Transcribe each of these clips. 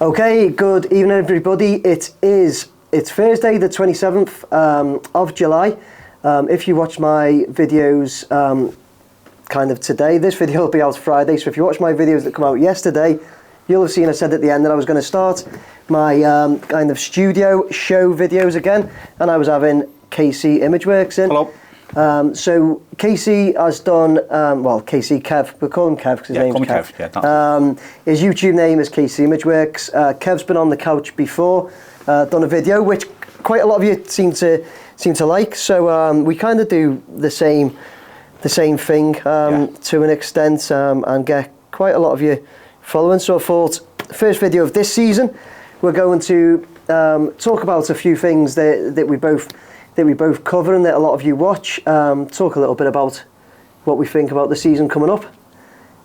Okay, good evening everybody. It's Thursday the 27th of July. If you watch my videos kind of today, this video will be out Friday, so if you watch my videos that come out yesterday, you'll have seen I said at the end that I was going to start my kind of studio show videos again, and I was having KC Imageworks in. Hello. So KC has done, KC Kev, we'll call him Kev because his name's Kev. Yeah, his YouTube name is KC Imageworks. Kev's been on the couch before, done a video which quite a lot of you seem to like. So we kind of do the same thing to an extent and get quite a lot of you following. So I thought, first video of this season, we're going to talk about a few things that we both cover and that a lot of you watch, talk a little bit about what we think about the season coming up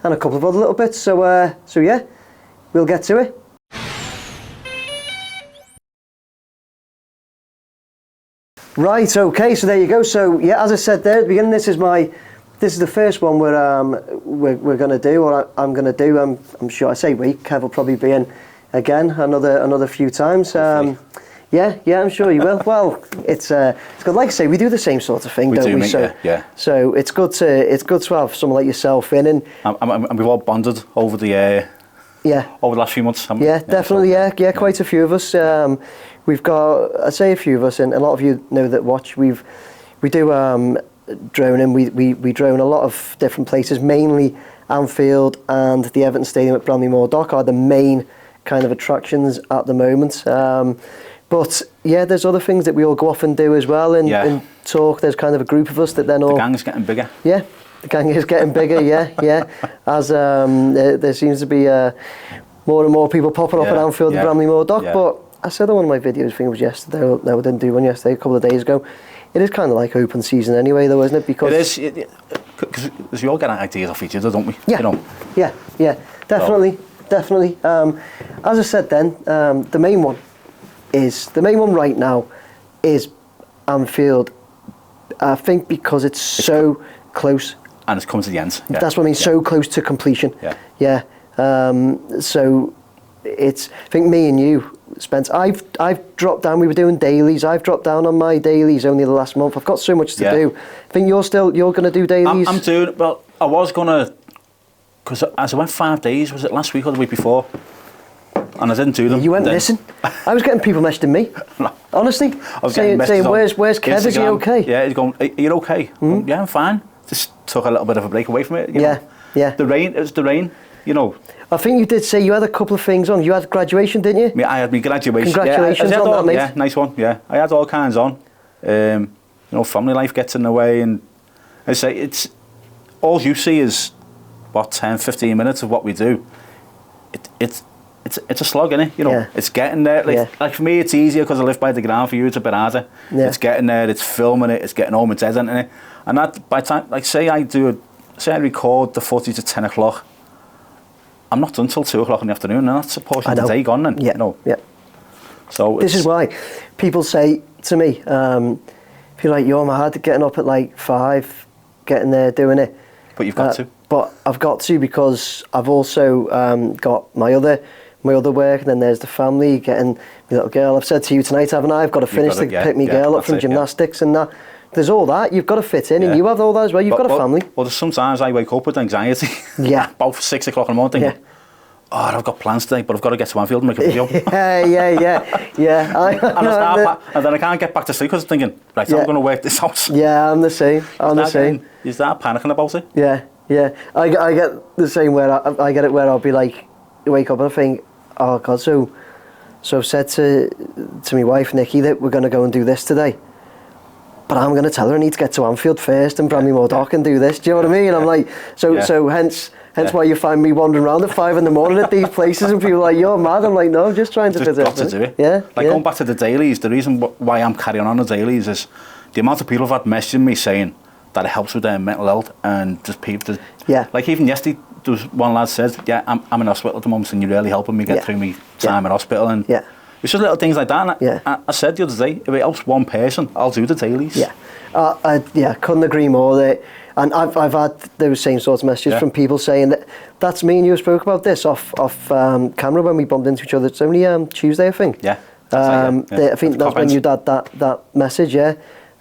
and a couple of other little bits. So yeah, we'll get to it. Right, okay, so there you go. So yeah, as I said there at the beginning, this is the first one we're going to do, or I'm going to do. I'm sure I say we, Kev will probably be in again another few times. Yeah, I'm sure you will. Well, it's good. Like I say, we do the same sort of thing, don't we? So it's good to have someone like yourself in, and we've all bonded over the over the last few months. Definitely. Quite a few of us. We've got, I say a few of us, and a lot of you know that watch. We do droning. We drone a lot of different places, mainly Anfield and the Everton Stadium at Bramley-Moore Dock are the main kind of attractions at the moment. But yeah, there's other things that we all go off and do as well, and talk. There's kind of a group of us that then all... The gang's getting bigger. Yeah, the gang is getting bigger, yeah. As there seems to be more and more people popping up at Anfield and Bramley-Moore Dock. Yeah. But I said on one of my videos, I think it was yesterday, no, I didn't do one yesterday, a couple of days ago. It is kind of like open season anyway, though, isn't it? Because it is, because we all get ideas off each other, don't we? Yeah, you know? yeah, definitely. As I said then, the main one right now is Anfield. I think because it's so close, and it's come to the end. Yeah. That's what I mean. So close to completion. Yeah. So it's. I think me and you, Spence. I've dropped down. We were doing dailies. I've dropped down on my dailies only the last month. I've got so much to do. I think you're going to do dailies. I'm doing. Well, I was gonna. Because as I went 5 days, was it last week or the week before? And I didn't do them. You weren't missing. I was getting people messaging me. Honestly, I was saying where's Kev? Is he okay? Yeah, he's going, are you okay? Mm-hmm. Yeah, I'm fine. Just took a little bit of a break away from it. You know? The rain, it was the rain, you know. I think you did say you had a couple of things on. You had graduation, didn't you? I had my graduation. Congratulations on that, mate. Yeah, nice one, yeah. I had all kinds on. You know, family life gets in the way, and I say, it's, all you see is, 10, 15 minutes of what we do. It's a slog, innit? You know, it's getting there. Like for me, it's easier because I live by the ground. For you, it's a bit harder. Yeah. It's getting there. It's filming it. It's getting home. It's editing it. And that by the time, like, say I record the footage at 10 o'clock. I'm not done till 2 o'clock in the afternoon, and that's a portion of the day gone. Then, you know. Yeah. So this is why people say to me, if you're like, you're mad, getting up at like 5, getting there, doing it. But you've got to. But I've got to, because I've also got my other work, and then there's the family, getting my little girl. I've said to you tonight, haven't I? I've got to finish to pick my girl up from gymnastics and that. There's all that you've got to fit in, and you have all that as well. You've got a family. Well, sometimes I wake up with anxiety. Yeah. About 6 o'clock in the morning. Thinking, I've got plans today, but I've got to get to Anfield and make a video. Yeah. And then I can't get back to sleep because I'm thinking, right, I'm going to work this out. Yeah, I'm the same. You start panicking about it. Yeah. I get the same where I get it where I'll be like, wake up and I think, oh God, so I've said to my wife Nikki that we're going to go and do this today, but I'm going to tell her I need to get to Anfield first and Bramley-Moore Dock and do this. Do you know what I mean? I'm like, so hence why you find me wandering around at 5 a.m. at these places, and people are like, you're mad. I'm like, no, I'm just trying to fit got to do it. Yeah. Going back to the dailies, the reason why I'm carrying on the dailies is the amount of people have had messaging me saying that it helps with their mental health, and just people. Like even yesterday, there was one lad said, I'm in hospital at the moment, and you're really helping me get through my time in hospital, and it's just little things like that. And I said the other day, if it helps one person, I'll do the dailies. I couldn't agree more. That And I've had those same sorts of messages from people saying that that's me and you spoke about this off camera when we bumped into each other. It's only Tuesday, I think. Yeah. I think that's when you had that message, yeah.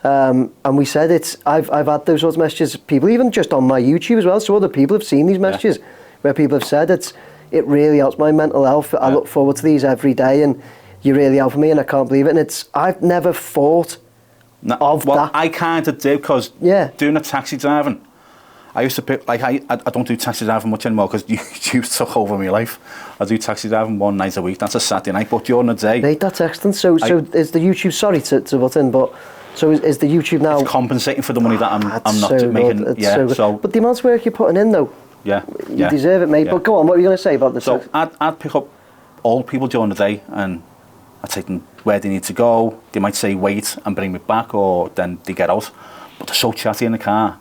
And we said I've had those sorts of messages, people even just on my YouTube as well, so other people have seen these messages where people have said it really helps my mental health. I look forward to these every day and you really help me and I can't believe it. And I've never thought of that. I kind of do, because doing the taxi driving, I used to pick, like I don't do taxi driving much anymore because YouTube took over my life. I do taxi driving 1 night a week, that's a Saturday night, but during the day... Mate, that's excellent. So is the YouTube, sorry to butt in, but so is the YouTube now... It's compensating for the money that I'm not so making. Good. So but the amount of work you're putting in though, you deserve it, mate. But go on, what were you going to say about this? So I'd pick up old people during the day and I'd take them where they need to go. They might say wait and bring me back, or then they get out. But they're so chatty in the car.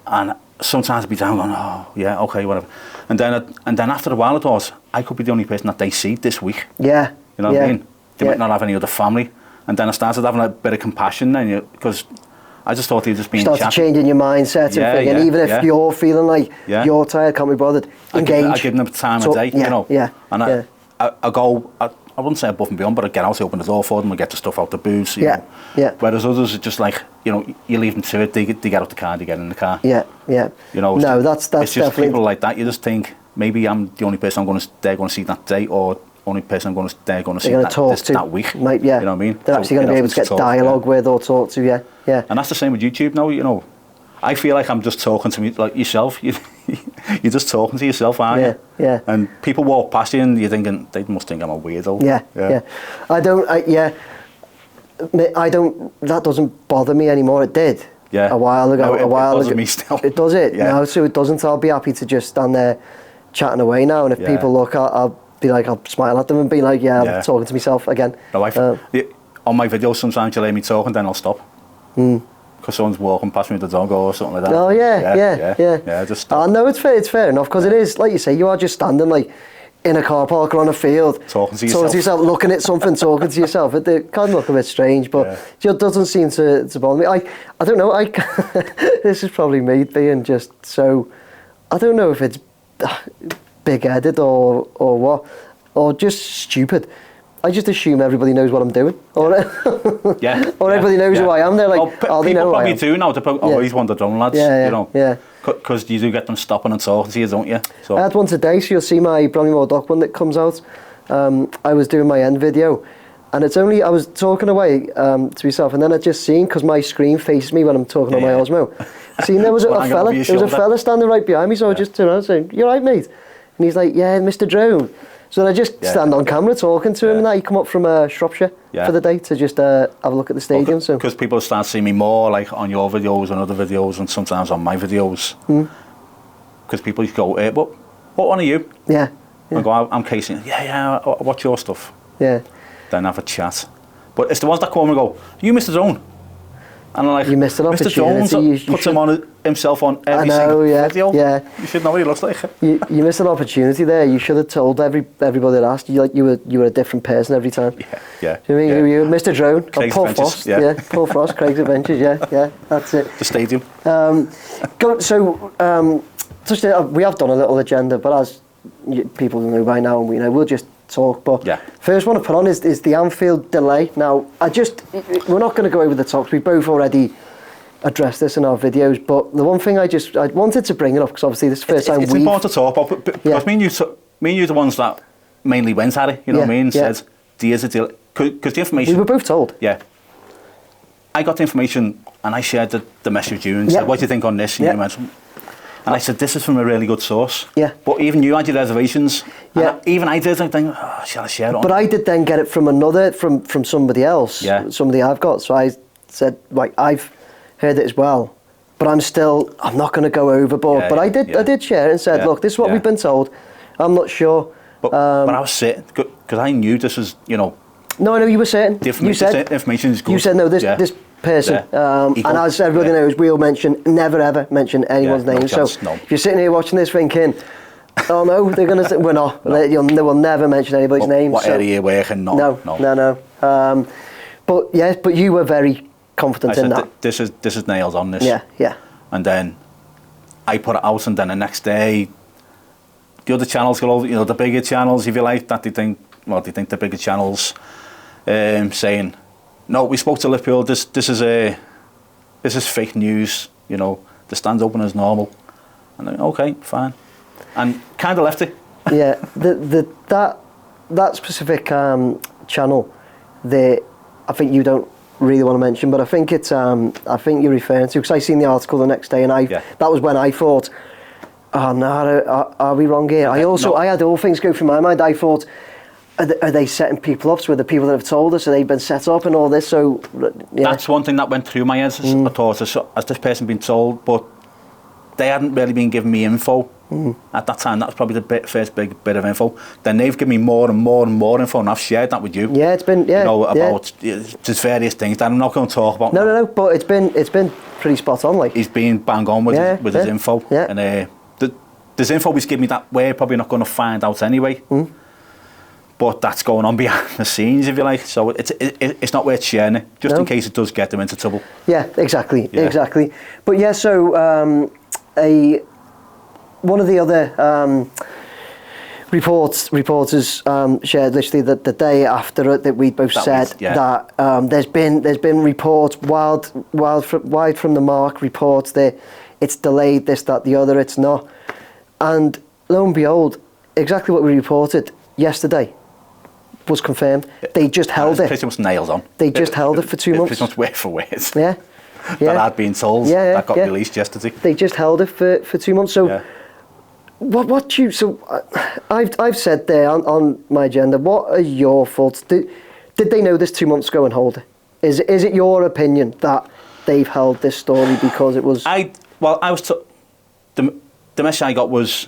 And sometimes I'd be down going, oh, yeah, okay, whatever. And then after a while it was, I could be the only person that they see this week. Yeah. You know what I mean? They might not have any other family. And then I started having a bit of compassion then, because I just thought he was just being chatty. Changing your mindset and thing. And even if you're feeling like you're tired, can't be bothered, engage. I give them the time of day, you know. And I go, I wouldn't say above and beyond, but I get out, open the door for them, I get the stuff out the booth. You know. Whereas others are just like, you know, you leave them to it, they get out the car, they get in the car. You know, no, that's it's just definitely... people like that, you just think, maybe I'm the only person they're going to see that day, or only person they're going to see that week. You know what I mean? They're actually going to be able to get dialogue with or talk to, yeah. And that's the same with YouTube now, you know. I feel like I'm just talking to me, like yourself. You're just talking to yourself, aren't you? Yeah. And people walk past you and you're thinking, they must think I'm a weirdo. Yeah. I don't, that doesn't bother me anymore. It did. A while ago. No, it bothers me still. It does it? Yeah. No, so it doesn't. I'll be happy to just stand there chatting away now. And if people look, I'll be like, I'll smile at them and be like, I'm talking to myself again. No, on my videos, sometimes you'll hear me talking, then I'll stop. Because someone's walking past me with the dog or something like that. Oh, yeah. Just stop. No, it's fair enough, because it is, like you say, you are just standing like in a car park or on a field. Talking to yourself, looking at something, talking to yourself. It can look a bit strange, but it doesn't seem to bother me. I don't know, this is probably me being just so, I don't know if it's big-headed or what, or just stupid. I just assume everybody knows what I'm doing, or everybody knows who I am. They're like, they know who I am. People probably do now. They probably, he's one of the drone lads, you know. Because you do get them stopping and talking to you, don't you? So. I had one today, so you'll see my Bromley Dock one that comes out. I was doing my end video, and I was talking away to myself, and then I just seen, because my screen faces me when I'm talking on my Osmo, seen there was a fella standing right behind me, so I just turned around saying, "You right, mate?" And he's like, "Yeah, Mr. Drone." So then I just stand on camera talking to him, and he come up from Shropshire for the day to just have a look at the stadium. Because people start seeing me more like on your videos and other videos, and sometimes on my videos. Because people go, what one are you? I go, I'm KC. I watch your stuff. Then have a chat. But it's the ones that come and go, you Mr. Drone. And I'm like, you missed an opportunity. Mr. Jones puts himself on every single video. You should know what he looks like. You missed an opportunity there. You should have told everybody that asked you, like you were a different person every time. Yeah. Do you know what I mean? You Mr. Drone, Paul Frost. Paul Frost, Craig's Adventures. Yeah, that's it. The stadium. We have done a little agenda, but as people know by now, we'll just talk. But first one to put on is the Anfield delay. Now, we're not going to go over the topics. We both already addressed this in our videos. But the one thing I wanted to bring it up, because obviously this is the first time it's important to talk about. Because me and you are the ones that mainly went at it. You know what I mean? Said there's a deal, because the information. We were both told. I got the information and I shared the message with you and said, "What do you think on this?" And you mentioned. And I said, this is from a really good source. But even you had your reservations. Even I did. I think, shall I share it on? But I did then get it from from somebody else. Somebody I've got. So I said, like, I've heard it as well. But I'm not going to go overboard. But I did share it and said, look, this is what we've been told. I'm not sure. But I was certain, because I knew this was, you know. No, I know you were certain. You said the information is good. You said, no, this person, and as everybody knows, we'll never ever mention anyone's name. So if you're sitting here watching this thinking, oh no, they're going to say, we're not. They will never mention anybody's name. What area you're working? No. But you were very confident in that. This is nailed on this. Yeah. And then I put it out, and then the next day, the other channels go over, the bigger channels, if you like, that they think the bigger channels, saying, no, we spoke to Liverpool, this is fake news, the stand's open as normal. And then, okay, fine. And kind of left it. Yeah, that specific channel, I think you don't really want to mention, but I think it's I think you're referring to, because I seen the article the next day, and that was when I thought, oh no, are we wrong here? I had all things go through my mind. I thought, are they setting people up? So the people that have told us, they've been set up and all this. So that's one thing that went through my head. I thought, has this person been told? But they hadn't really been giving me info at that time. That was probably the first big bit of info. Then they've given me more and more and more info, and I've shared that with you. Yeah, it's been about just various things that I'm not going to talk about. No, but it's been pretty spot on. Like, he's been bang on with his info, and there's info he's given me that we're probably not going to find out anyway. But that's going on behind the scenes, if you like. So it's not worth sharing it, just in case it does get them into trouble. Yeah, exactly. But yeah, so one of the other reporters shared literally the day after it that we both said that there's been reports wide from the mark, reports that it's delayed, this, that, the other, it's not. And lo and behold, exactly what we reported yesterday was confirmed. They just held it. Pretty much nailed on. They just held it for 2 months. Pretty much word for word. Yeah. That I'd been told. That got released yesterday. They just held it for 2 months. So, I've said there on my agenda, what are your thoughts? Did they know this 2 months ago and hold it? Is it your opinion that they've held this story because it was? The message I got was,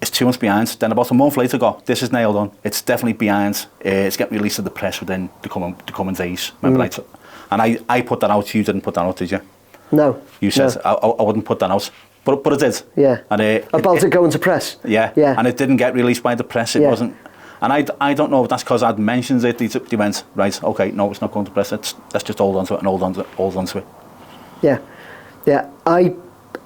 it's 2 months behind. Then about a month later, this is nailed on. It's definitely behind. It's getting released to the press within the coming days. Remember, I put that out. You didn't put that out, did you? No. You said I wouldn't put that out, but it did. Yeah. And it going to press. Yeah. And it didn't get released by the press. It wasn't. And I don't know if that's because I'd mentioned it. They went, right, okay, no, it's not going to press. Let's just hold on to it and hold on to it. Yeah. I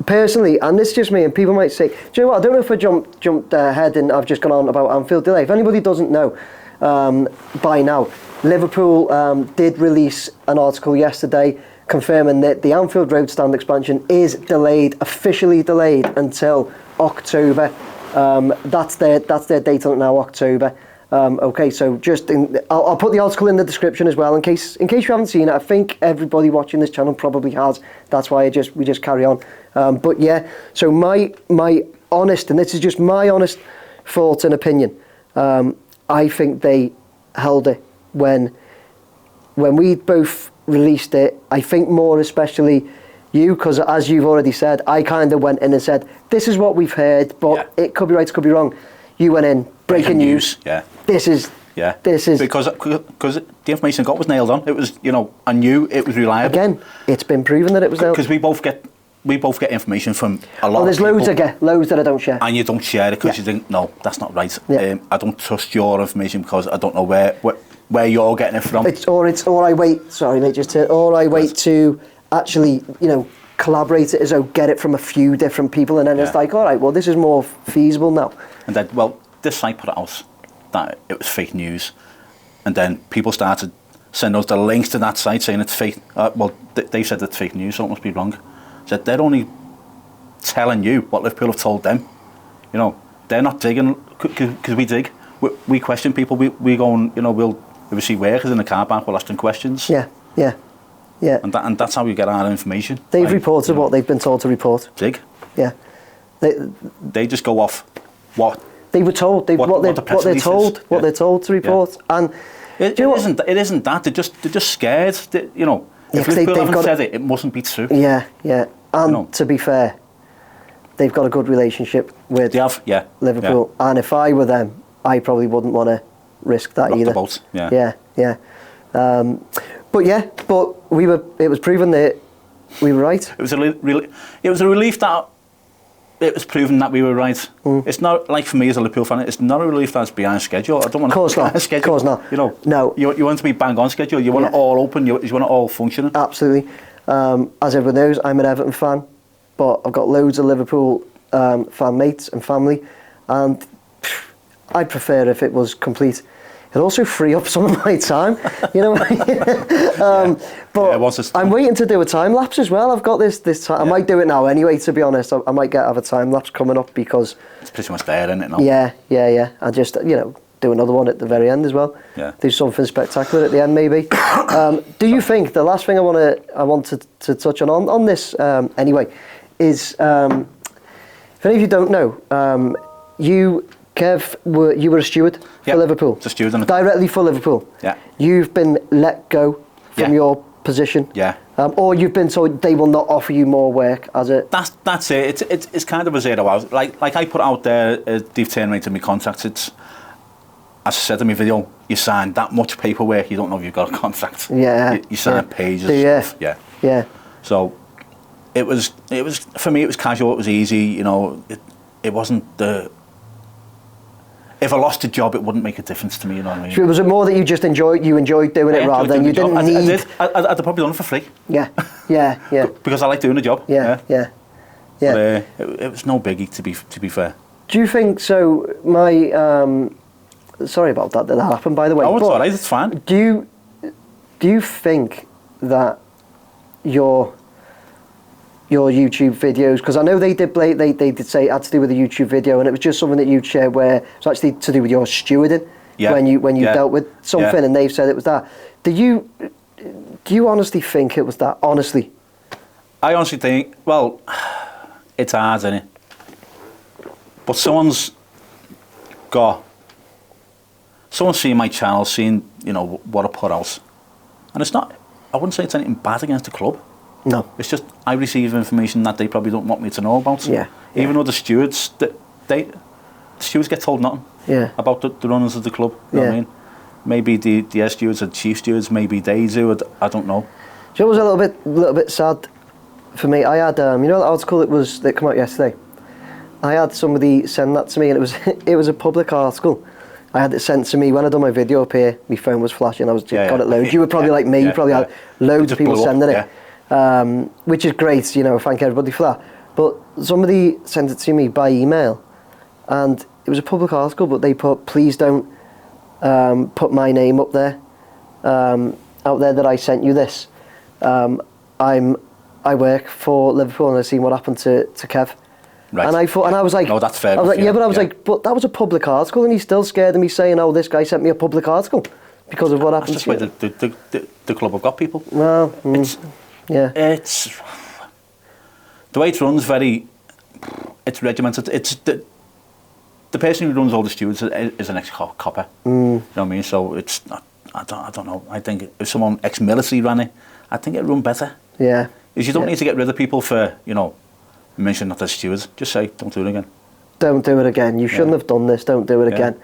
personally, and this is just me, and people might say, do you know what, I don't know if I jumped ahead and I've just gone on about Anfield delay. If anybody doesn't know by now, Liverpool did release an article yesterday confirming that the Anfield Road stand expansion is officially delayed until October. That's their date on it now, October. Okay, so I'll put the article in the description as well in case you haven't seen it. I think everybody watching this channel probably has. That's why we just carry on. But yeah, so my honest, and this is just my honest thoughts and opinion. I think they held it when we both released it. I think more especially you, because as you've already said, I kind of went in and said, this is what we've heard, but it could be right, it could be wrong. You went in, breaking news. Yeah. This is because the information I got was nailed on. It was, I knew it was reliable. Again, it's been proven that it was nailed. Because we both get information from a lot. There's of people, loads that I don't share. And you don't share it because you think, no, that's not right. Yeah. I don't trust your information because I don't know where you're getting it from. Or I wait. Sorry, mate. I wait to actually, collaborate it, get it from a few different people, and then it's like, all right, well, this is more feasible now. And then, this site put it out that it was fake news, and then people started sending us the links to that site saying it's fake. They said it's fake news, so it must be wrong. Said they're only telling you what Liverpool have told them. They're not digging because we dig. We question people. We go and if we see workers in the car park, we'll ask them questions. Yeah. And that's how we get our information. They've reported what they've been told to report. Dig. Yeah. They just go off what they were told. What they're told to report. And it isn't that. They're just scared. If Liverpool haven't said it mustn't be true. Yeah. And to be fair, they've got a good relationship with Liverpool. Yeah. And if I were them, I probably wouldn't want to risk that Rock either. The boat. Yeah. But it was proven that we were right. It was a relief that it was proven that we were right. It's not like, for me as a Liverpool fan, it's not a relief that it's behind schedule. I don't want to be behind schedule. Of course not. No. You want to be bang on schedule. You want it all open. You want it all functioning. Absolutely. As everyone knows, I'm an Everton fan. but I've got loads of Liverpool fan mates and family, and I'd prefer if it was complete. It'd also free up some of my time, you know. But I'm waiting to do a time lapse as well. I've got this time. I might do it now anyway. To be honest, I might have a time lapse coming up because it's pretty much there, isn't it? Now? Yeah. I just do another one at the very end as well. Yeah. Do something spectacular at the end maybe. Do you think the last thing I wanted to touch on this anyway is if any of you don't know, you. Kev, you were a steward for Liverpool. It's a steward. Directly for Liverpool. Yeah. You've been let go from your position. Yeah. Or you've been told they will not offer you more work as a... That's it. It's kind of a 0 hours. Like I put out there, they've terminated my contract. It's, as I said in my video, you sign that much paperwork, you don't know if you've got a contract. Yeah. You sign pages. Stuff. Yeah. So it was for me. It was casual. It was easy. You know, it wasn't the. If I lost a job, it wouldn't make a difference to me, you know what I mean? So was it more that you just enjoyed doing it rather than you didn't need... I'd probably done it for free. Yeah. Because I like doing the job. Yeah. But it was no biggie, to be fair. Do you think so? Sorry about that happened, by the way. Oh, it's alright, it's fine. Do you think that your YouTube videos, because I know they did say it had to do with a YouTube video, and it was just something that you shared where it's actually to do with your stewarding when you dealt with something, and they've said it was that. Do you honestly think it was that? Honestly, I honestly think, well, it's hard, isn't it? But someone's seen my channel, seen what I put out, and it's not. I wouldn't say it's anything bad against the club. No. It's just I receive information that they probably don't want me to know about. Yeah. Even though the stewards, the stewards get told nothing about the runners of the club. You know what I mean? Maybe the head stewards and chief stewards, maybe they do. I don't know. So it was a little bit sad for me. I had that article that came out yesterday. I had somebody send that to me, and it was a public article. I had it sent to me when I done my video up here. My phone was flashing. I got it loads. You were probably like me. You probably had loads of people sending it. Which is great, thank everybody for that. But somebody sent it to me by email, and it was a public article, but they put, please don't put my name up there, out there that I sent you this. I work for Liverpool, and I've seen what happened to Kev. Right. And I was like, no, that's fair. I was like, like, but that was a public article, and he's still scared of me saying, oh, this guy sent me a public article because of what happened. That's just where the club have got people. Well, it's the way it runs. It's regimented. It's the person who runs all the stewards is an ex-copper. You know what I mean? So it's not. I don't know. I think if someone ex-military ran it, I think it'd run better. Yeah. Because you don't need to get rid of people for mention that they're stewards. Just say, don't do it again. Don't do it again. You shouldn't have done this. Don't do it again.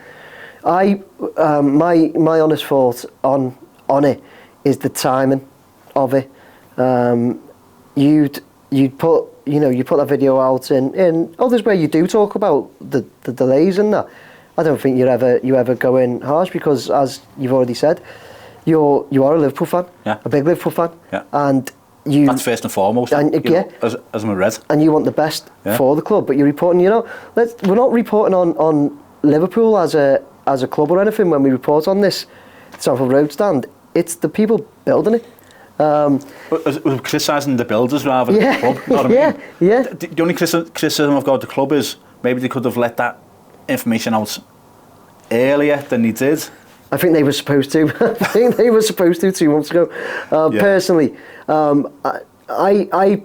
My honest thought on it is the timing of it. You'd put that video out in others where you do talk about the delays and that. I don't think you ever go in harsh, because as you've already said, you are a Liverpool fan, a big Liverpool fan, and that's first and foremost. As I'm a Red, and you want the best for the club, but you're reporting. We're not reporting on Liverpool as a club or anything when we report on this Anfield Road stand. It's the people building it. We're criticising the builders rather than the club. You know what I mean? Yeah. The only criticism I've got of the club is maybe they could have let that information out earlier than they did. I think they were supposed to. I think they were supposed to 2 months ago. Personally, I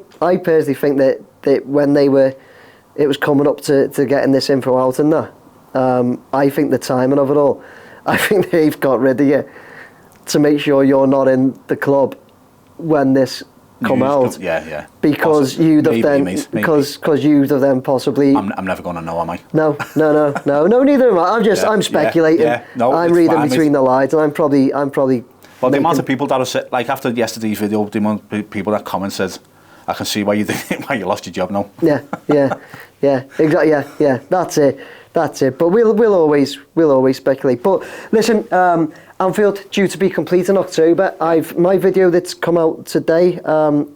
personally think that when it was coming up to getting this info out and that, I think the timing of it all, I think they've got rid of you to make sure you're not in the club when this come out. Because you'd have then because you'd have then possibly. I'm never going to know, am I? No, neither am I. I'm speculating. No, I'm reading between the lines, and I'm probably. Well, the amount of people that have said, like after yesterday's video, the amount of people that comment said, "I can see why you lost your job now." Yeah, exactly. Yeah, that's it. That's it. But we'll always speculate. But listen, Anfield due to be complete in October. My video that's come out today.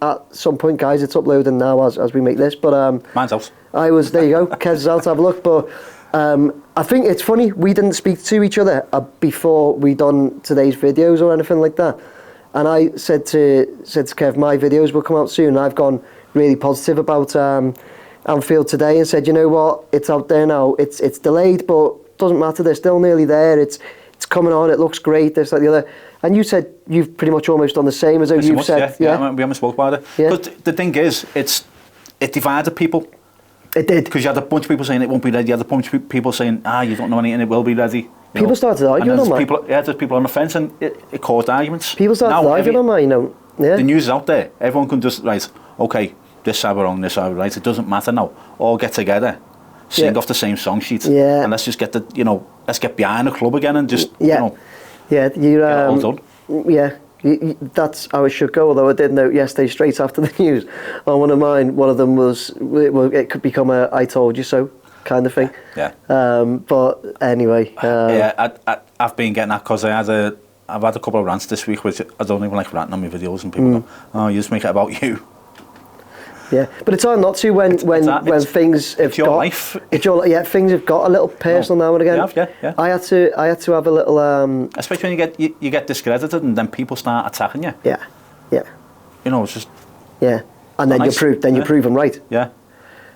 At some point, guys, it's uploading now as we make this. But mine's out. There you go. Kez is out. Have a look. But I think it's funny we didn't speak to each other before we done today's videos or anything like that. And I said to Kev, my videos will come out soon. And I've gone really positive about Anfield today and said, you know what, it's out there now. It's delayed, but doesn't matter. They're still nearly there. It's coming on. It looks great. This, that, the other. And you said you've pretty much almost done the same as though you've said. Yeah, we haven't spoke about it. Yeah. But the thing is, it divided people. It did. Because you had a bunch of people saying it won't be ready. You had a bunch of people saying, you don't know anything, it will be ready. People started arguing on mine. There's people on the fence, and it caused arguments. People started arguing on mine, Yeah. The news is out there. Everyone can just, okay, this side we're wrong, this side we're right. It doesn't matter now. All get together, sing off the same song sheet, and let's just get let's get behind the club again and just, get it all done. Yeah. That's how it should go, although I did note yesterday straight after the news on one of mine, one of them was it could become a I told you so kind of thing. Yeah. But anyway. I've been getting that because I've had a couple of rants this week, which I don't even like ranting on my videos, and people go, you just make it about you. Yeah, but it's hard not to when things have your life. Things have got a little personal now and again. Yeah. I had to have a little. Especially when you get discredited and then people start attacking you. Yeah. It's just. Yeah, and then you prove them right. Yeah,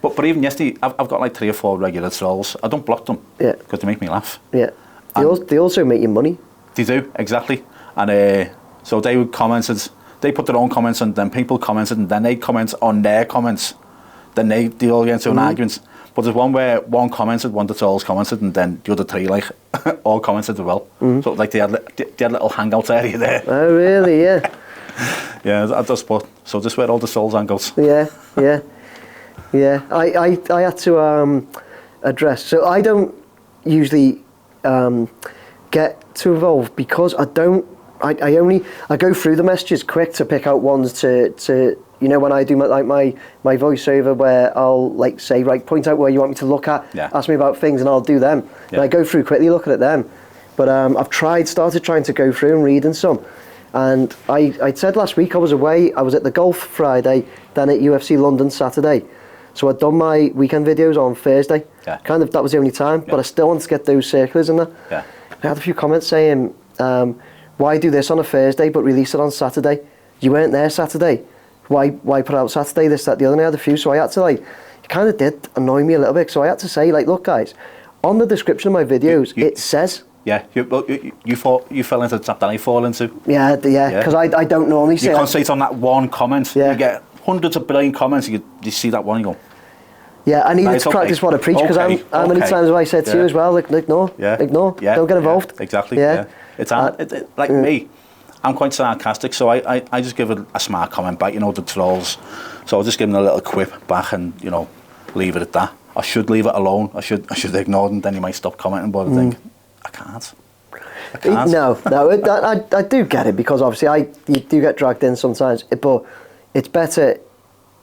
but even yesterday, I've got like 3 or 4 regular trolls. I don't block them. Yeah. Because they make me laugh. Yeah. They also make you money. They do, exactly. And so they commented. They put their own comments and then people commented and then they comment on their comments. Then they all get into an argument. But there's one where one commented, one of the trolls commented, and then the other 3 all commented as well. So they had a little hangout area there. Oh really? Yeah. Yeah, that's just where all the trolls hang out. Yeah. I had to address. So I don't usually get too involved because I don't. I go through the messages quick to pick out ones to when I do my voiceover where I'll say point out where you want me to look at, ask me about things and I'll do them. And I go through quickly looking at them. But I've started trying to go through and reading some. And I said last week I was away. I was at the golf Friday, then at UFC London Saturday. So I'd done my weekend videos on Thursday. Yeah. Kind of that was the only time, but I still wanted to get those circulars in there. Yeah. I had a few comments saying. Why do this on a Thursday but release it on Saturday? You weren't there Saturday. Why put out Saturday, this, that, the other? And I had a few, so I had to it kind of did annoy me a little bit. So I had to say look guys, on the description of my videos, it says. Yeah, you fell into the trap that I fall into. Yeah, because I don't normally say. You concentrate on that one comment. Yeah. You get hundreds of brilliant comments, you see that one, you go. Yeah, I needed to practice what I preach because how many times have I said to you as well, ignore, don't get involved. Yeah, exactly. Yeah. It's like me. I'm quite sarcastic, so I just give a smart comment back, the trolls. So I'll just give them a little quip back and, leave it at that. I should leave it alone. I should ignore them, then you might stop commenting, but I think, I can't. No, I do get it because obviously you do get dragged in sometimes, but it's better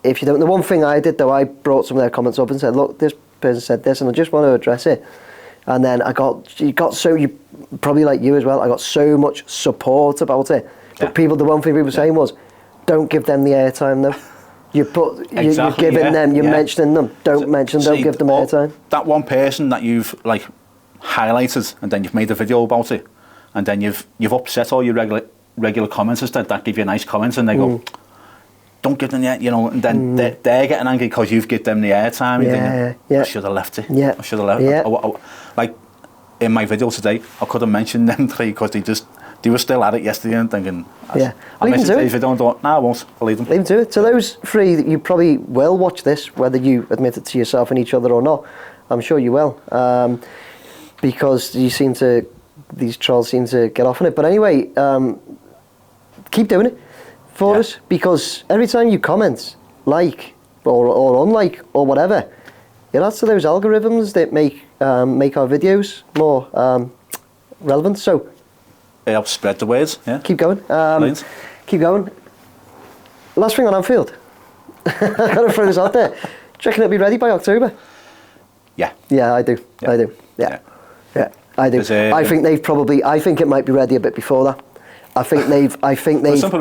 if you don't. The one thing I did though, I brought some of their comments up and said, look, this person said this and I just want to address it. And then you probably like you as well, I got so much support about it. But the one thing people were saying was, don't give them the airtime though. You're giving them, you're mentioning them. Don't give them airtime. That one person that you've highlighted and then you've made a video about it and then you've upset all your regular commenters that give you nice comments and they go, don't give them yet, and then they're getting angry because you've given them the airtime. I should have left it. Yeah. I should have left it. In my video today, I could have mentioned them 3 because they were still at it yesterday and thinking, I'll mention today's video and thought, I won't, I'll leave them. Leave them to it. So those 3 that you probably will watch this, whether you admit it to yourself and each other or not, I'm sure you will. Because these trolls seem to get off on it. But anyway, keep doing it for us, because every time you comment, or unlike or whatever, it adds to those algorithms that make our videos more relevant. So it helps spread the words. Yeah. Keep going. Keep going. Last thing on Anfield. I gotta throw this out there. Do you reckon it'll be ready by October? Yeah. Yeah, I do. Yeah. I do. Yeah. Yeah, I do. I think they've probably. I think it might be ready a bit before that. I think they've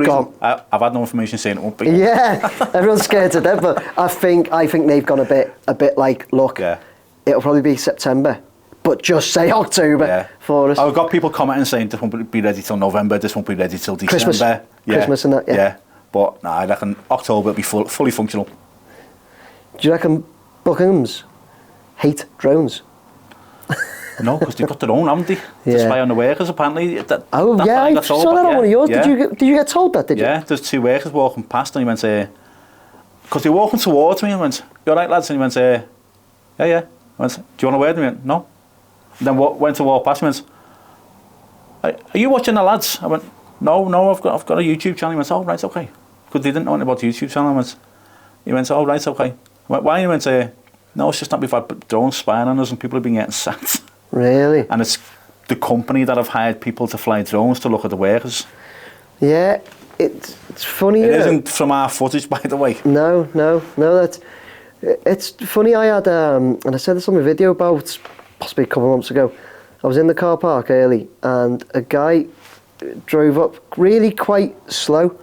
gone. I've had no information saying it won't be. Yeah, everyone's scared to death, but I think they've gone a bit like, look, it'll probably be September, but just say October for us. I've got people commenting saying this won't be ready till November, this won't be ready till December. Christmas, Christmas and that. Yeah. But I reckon October will be fully functional. Do you reckon Buckingham's hate drones? No, because they've got their own, haven't they? To spy on the workers, apparently. I saw that on one of yours. Yeah. Did you get told that, did you? Yeah, there's 2 workers walking past and he went, because they were walking towards me and went, you all right, lads? And he went, yeah. I went, do you want a word? And he went, no. And then went to walk past me and went, are you watching the lads? I went, no, I've got a YouTube channel. He went, oh, right, okay. Because they didn't know anything about the YouTube channel. He went, oh, right, okay. I went, why? And he went, no, it's just that we've had drones spying on us and people have been getting sacked. Really? And it's the company that have hired people to fly drones to look at the workers. Yeah, it's funny. It isn't from our footage, by the way. No. It's funny. I had, and I said this on my video about possibly a couple of months ago. I was in the car park early, and a guy drove up really quite slow. You know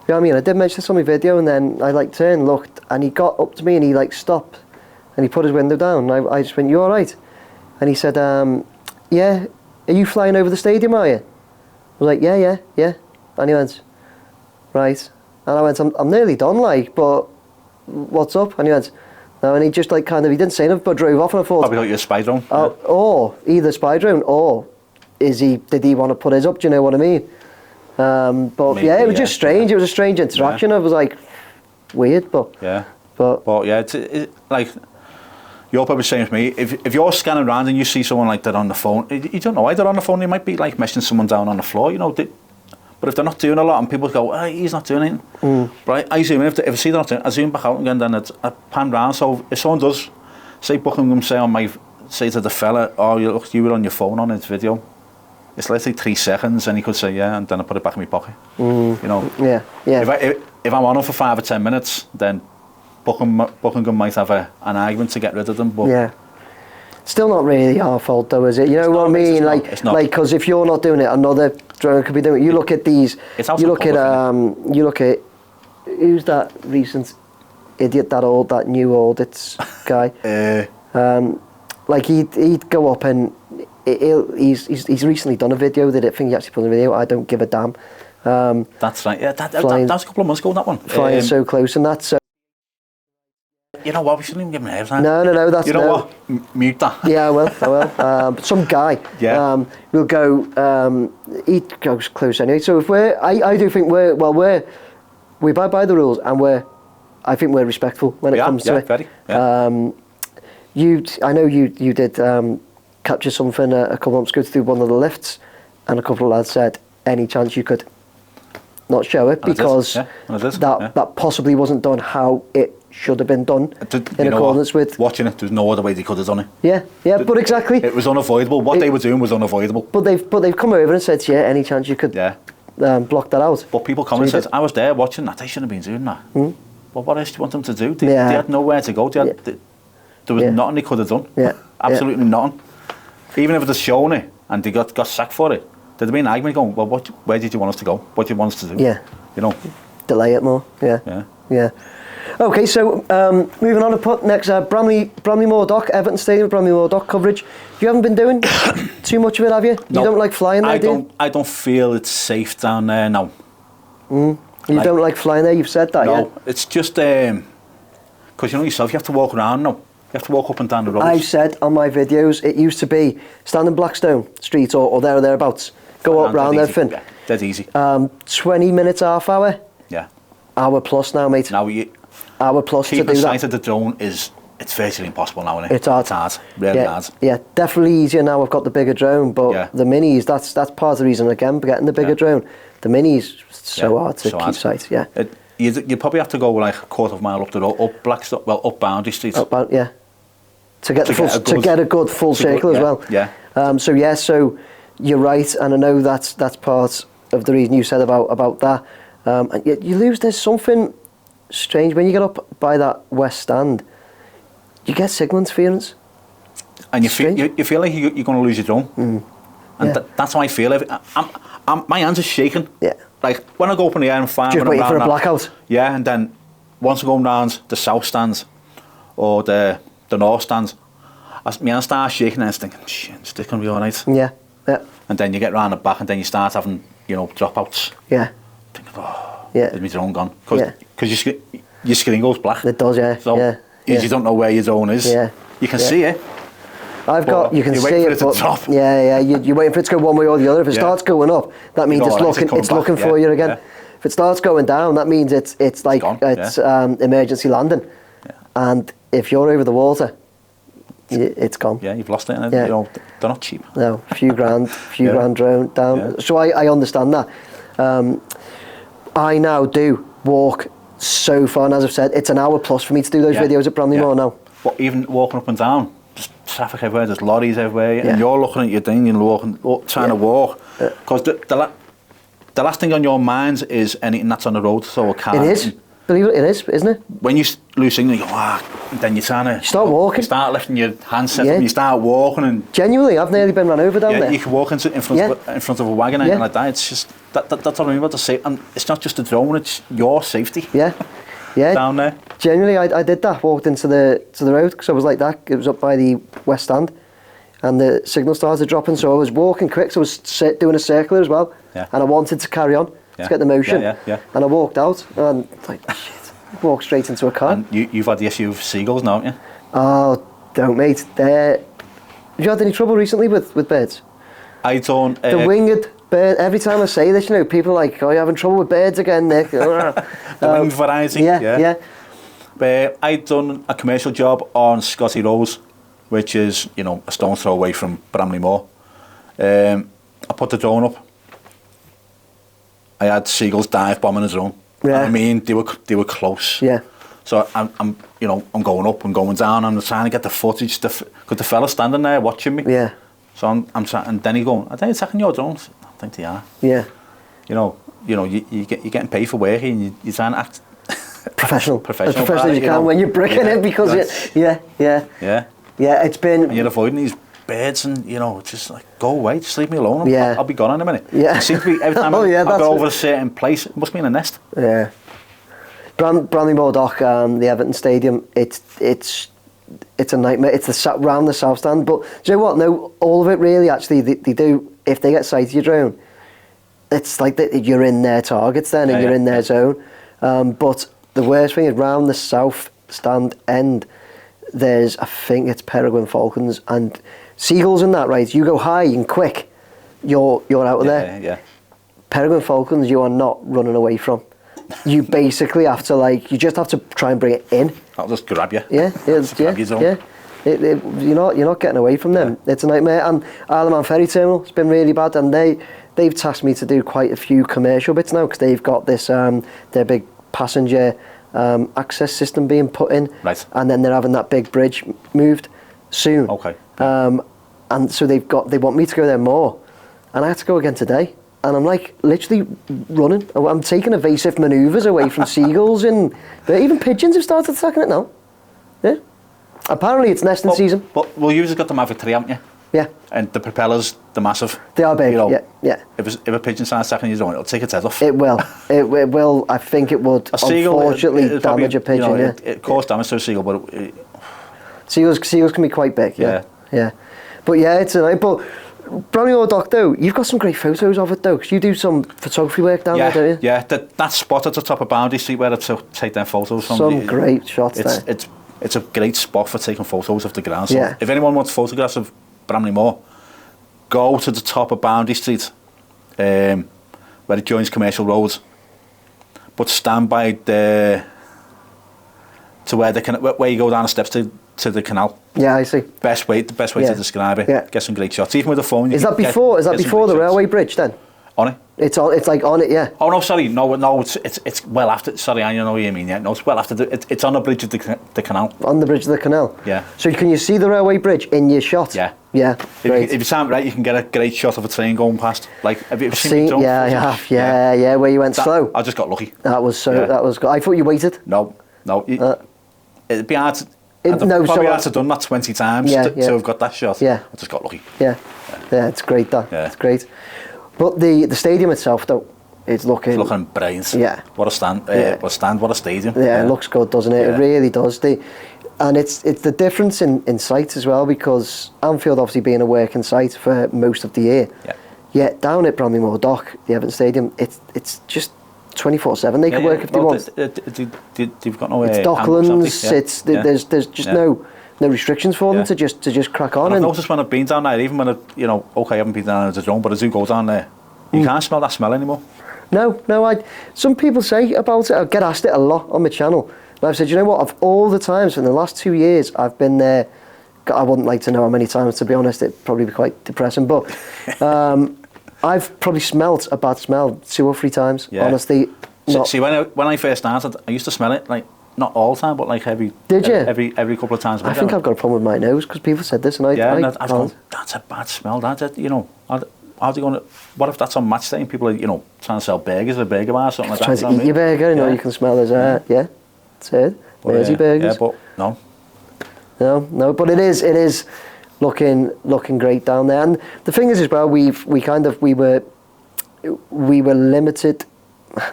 what I mean? I did mention this on my video, and then I turned, looked, and he got up to me and he stopped, and he put his window down. And I just went, "You all right?" And he said, yeah, are you flying over the stadium, are you? I was like, yeah. And he went, right. And I went, I'm nearly done, but what's up? And he went, no, and he just he didn't say enough, but drove off, and I thought... Probably got your spy drone. Or either spy drone, or did he want to put his up, do you know what I mean? But maybe, it was just strange. It was a strange interaction. I was like, weird, but... Yeah. But yeah, it's like... You're probably saying to me, if you're scanning around and you see someone like that on the phone, you don't know why they're on the phone. They might be messing someone down on the floor, you know. But if they're not doing a lot and people go, he's not doing anything, right? I zoom in. If I see they're not doing it, I zoom back out again, then I pan round. So if someone does, say Buckingham say to the fella, oh, you were on your phone on his video, it's literally 3 seconds, and he could say, yeah, and then I put it back in my pocket. You know. Yeah. If I'm on him for 5 or 10 minutes, then Buckingham might have an argument to get rid of them, but yeah, still not really our fault though, is it? You know what I mean? Because if you're not doing it, another drone could be doing it. You look at these. You look at who's that recent idiot? That new audits guy. He'd go up and he's recently done a video. That I think he actually put in a video. I don't give a damn. That's right. Yeah, that was a couple of months ago. That one. Flying so close and that. So. You know what? We shouldn't even give him a head. No. That's you know what? Mute that. Yeah, I will. Some guy. Yeah. Will go. He goes close anyway. So if I do think we abide by the rules, and I think we're respectful when it comes to it. Very. Yeah. I know you did capture something a couple of months ago through one of the lifts, and a couple of lads said, any chance you could not show it, because that possibly wasn't done how it should have been done in accordance with... Watching it, there's no other way they could have done it. Yeah, but exactly. It was unavoidable. What they were doing was unavoidable. But they've come over and said, yeah, any chance you could block that out. But people come and said, I was there watching that, they shouldn't have been doing that. But what else do you want them to do? They had nowhere to go. There was nothing they could have done. Yeah. Absolutely nothing. Even if they'd shown it and they got sacked for it, there'd be an argument going, well, where did you want us to go? What do you want us to do? Yeah. You know? Delay it more. Yeah. Okay, so moving on to put next, Bramley Moor Dock, Everton Stadium, Bramley Moor Dock coverage. You haven't been doing too much of it, have you? No, you don't like flying there, do you? I don't feel it's safe down there, no. You don't like flying there, you've said that, no, it's just, because you know yourself, you have to walk around now. You have to walk up and down the roads. I've said on my videos, it used to be stand in Blackstone Street or there or thereabouts. Go up round everything. Yeah, dead easy. 20 minutes, half hour. Yeah. Hour plus now, mate. Now hour plus to do that. Keeping sight of the drone it's virtually impossible now, isn't it? It's hard. It's hard. Really hard. Yeah, definitely easier now. I've got the bigger drone, but the minis, that's part of the reason again for getting the bigger drone. The minis, so hard to keep sight. Yeah. You probably have to go like a quarter of a mile up the road, up Blackstone, up Boundary Street. To get a good full circle as well. Yeah. So you're right, and I know that's part of the reason you said about that. And you lose. There's something strange when you get up by that west stand. You get signal interference. and you feel like you're going to lose your drone. And that's how I feel. My hands are shaking. Yeah. Like when I go up in the air and fly. Just waiting for a blackout. Yeah, and then once I go round the south stands or the north stands, my hands start shaking and I was thinking, shit, it's going to be all right. Yeah, yeah. And then you get round the back and then you start having, dropouts. Yeah. Thinking, oh, yeah. Is my drone gone? Because your screen goes black. It does, yeah. So you don't know where your drone is. Yeah. You can see it. You can see it, but you're waiting for it to go one way or the other. If it starts going up, that means it's looking for you again. Yeah. If it starts going down, that means it's emergency landing. Yeah. And if you're over the water, it's gone. Yeah, you've lost it. And they're not cheap. No, a few grand drone down. Yeah. So I understand that. I now do walk so far, and as I've said, it's an hour plus for me to do those videos at Bramley-Moore now. Well, even walking up and down, there's traffic everywhere, there's lorries everywhere, and you're looking at your thing, you're walking, trying to walk. Because the last thing on your mind is anything that's on the road, so a car. It is. Believe it is, isn't it? When you lose signal, you go, then you're trying to... Start walking. You start lifting your handset and you start walking and... Genuinely, I've nearly been run over down there. You can walk in front of a wagon and like that. It's just... That's what I mean about the safety. And it's not just the drone, it's your safety. Yeah. Yeah. Down there. Genuinely, I did that. Walked into the road because I was like that. It was up by the West Stand. And the signal started dropping, so I was walking quick. So I was doing a circular as well. Yeah. And I wanted to carry on to get the motion. Yeah. And I walked out and like, shit, walked straight into a car. And you've had the issue of seagulls now, haven't you? Oh, don't, mate. Have you had any trouble recently with birds? I don't. The winged bird. Every time I say this, people are like, "Oh, you're having trouble with birds again, Nick." The winged variety. Yeah. But I'd done a commercial job on Scotty Rose, which is a stone's throw away from Bramley-Moore. I put the drone up. I had seagulls dive bombing the drone. Yeah. I mean, they were close. Yeah. So I'm going up and going down. I'm trying to get the footage. Because the fella's standing there watching me. Yeah. So I'm trying, and then he's going, "Are they attacking your drones?" I think they are. Yeah. You're getting paid for work and you're trying to act professional as you you can when you're bricking it because yeah. It's been. And you're avoiding these birds and just like go away, just leave me alone. I'll be gone in a minute. Yeah. It seems to be every time I go over a certain place, it must be in a nest. Yeah. Bramley-Moore Dock, the Everton Stadium. It's a nightmare. It's round the south stand, but do you know what? No, all of it really. Actually, they do. If they get sight of your drone, it's like you're in their targets then, and you're in their zone. But the worst thing is round the south stand end. I think it's peregrine falcons and seagulls and that. Right, you go high and quick, you're out of there. Yeah. Peregrine falcons, you are not running away from. You basically have to you just have to try and bring it in. I'll just grab you. Yeah. You're not getting away from them. It's a nightmare. And Isle of Man Ferry Terminal, it's been really bad. And they've tasked me to do quite a few commercial bits now because they've got this their big passenger access system being put in. Right. And then they're having that big bridge moved soon. Okay. And so they want me to go there more, and I had to go again today. And I'm like literally running. I'm taking evasive manoeuvres away from seagulls and even pigeons have started attacking it now. Yeah. Apparently it's nesting season. But you've got the Maverick 3, haven't you? Yeah. And the propellers, they're massive. They are big. Yeah. If a pigeon starts attacking your drone, it'll take its head off. It will. It will. I think it would. Unfortunately, damage a pigeon. It caused damage to a seagull, but seagulls can be quite big. Yeah. But yeah, it's a night. But Bramley-Moore Dock, though, you've got some great photos of it, though, because you do some photography work down there, don't you? Yeah, that spot at the top of Boundary Street where I take them photos from. Some great shots there. It's a great spot for taking photos of the ground. So yeah. If anyone wants photographs of Bramley-Moore, go to the top of Boundary Street, where it joins Commercial Road, but stand by where you go down the steps to the canal. Yeah, I see. The best way to describe it. Yeah. Get some great shots, even with the phone. Is that before the railway bridge then? On it. It's like on it, yeah. Oh no, sorry, no, it's well after. Sorry, I know what you mean. Yeah, no, it's well after. It's on the bridge of the canal. On the bridge of the canal. Yeah. So can you see the railway bridge in your shot? Yeah. Yeah. If you time right, you can get a great shot of a train going past. Like, have you ever seen it? Yeah, I have. Yeah, where you went slow. I just got lucky. That was good. I thought you waited. No. It'd be hard. Probably had to done that 20 times to have got that shot. Yeah. I just got lucky. Yeah, it's great that. Yeah. It's great. But the stadium itself, though, it's looking brilliant. Yeah. What a stand! What a stadium! Yeah, it looks good, doesn't it? Yeah. It really does. And it's the difference in sites as well, because Anfield obviously being a working site for most of the year. Yeah. Yet down at Bramley-Moore Dock, the Everton Stadium, it's just 24/7. They can work if they want. They've got no. It's Docklands. There's just no restrictions for them to just crack on. And I've noticed when I've been down there, even when I haven't been down as a drone, but I do go down there, you can't smell that smell anymore. No. Some people say about it. I get asked it a lot on my channel. And I've said, you know what? Of all the times in the last 2 years I've been there, I wouldn't like to know how many times, to be honest. It'd probably be quite depressing. But I've probably smelt a bad smell 2 or 3 times. Yeah. Honestly. See, when I first started, I used to smell it like not all the time, but like every couple of times. I think I've got a problem with my nose, because people said this, and I've gone, that's a bad smell. How are they going to? What if that's on match day and people are trying to sell burgers at a burger bar or something like that? Trying to eat your burger, you can smell there's that's it. Mersey burgers. Yeah, but no, but it is looking great down there. And the thing is as well, we were limited,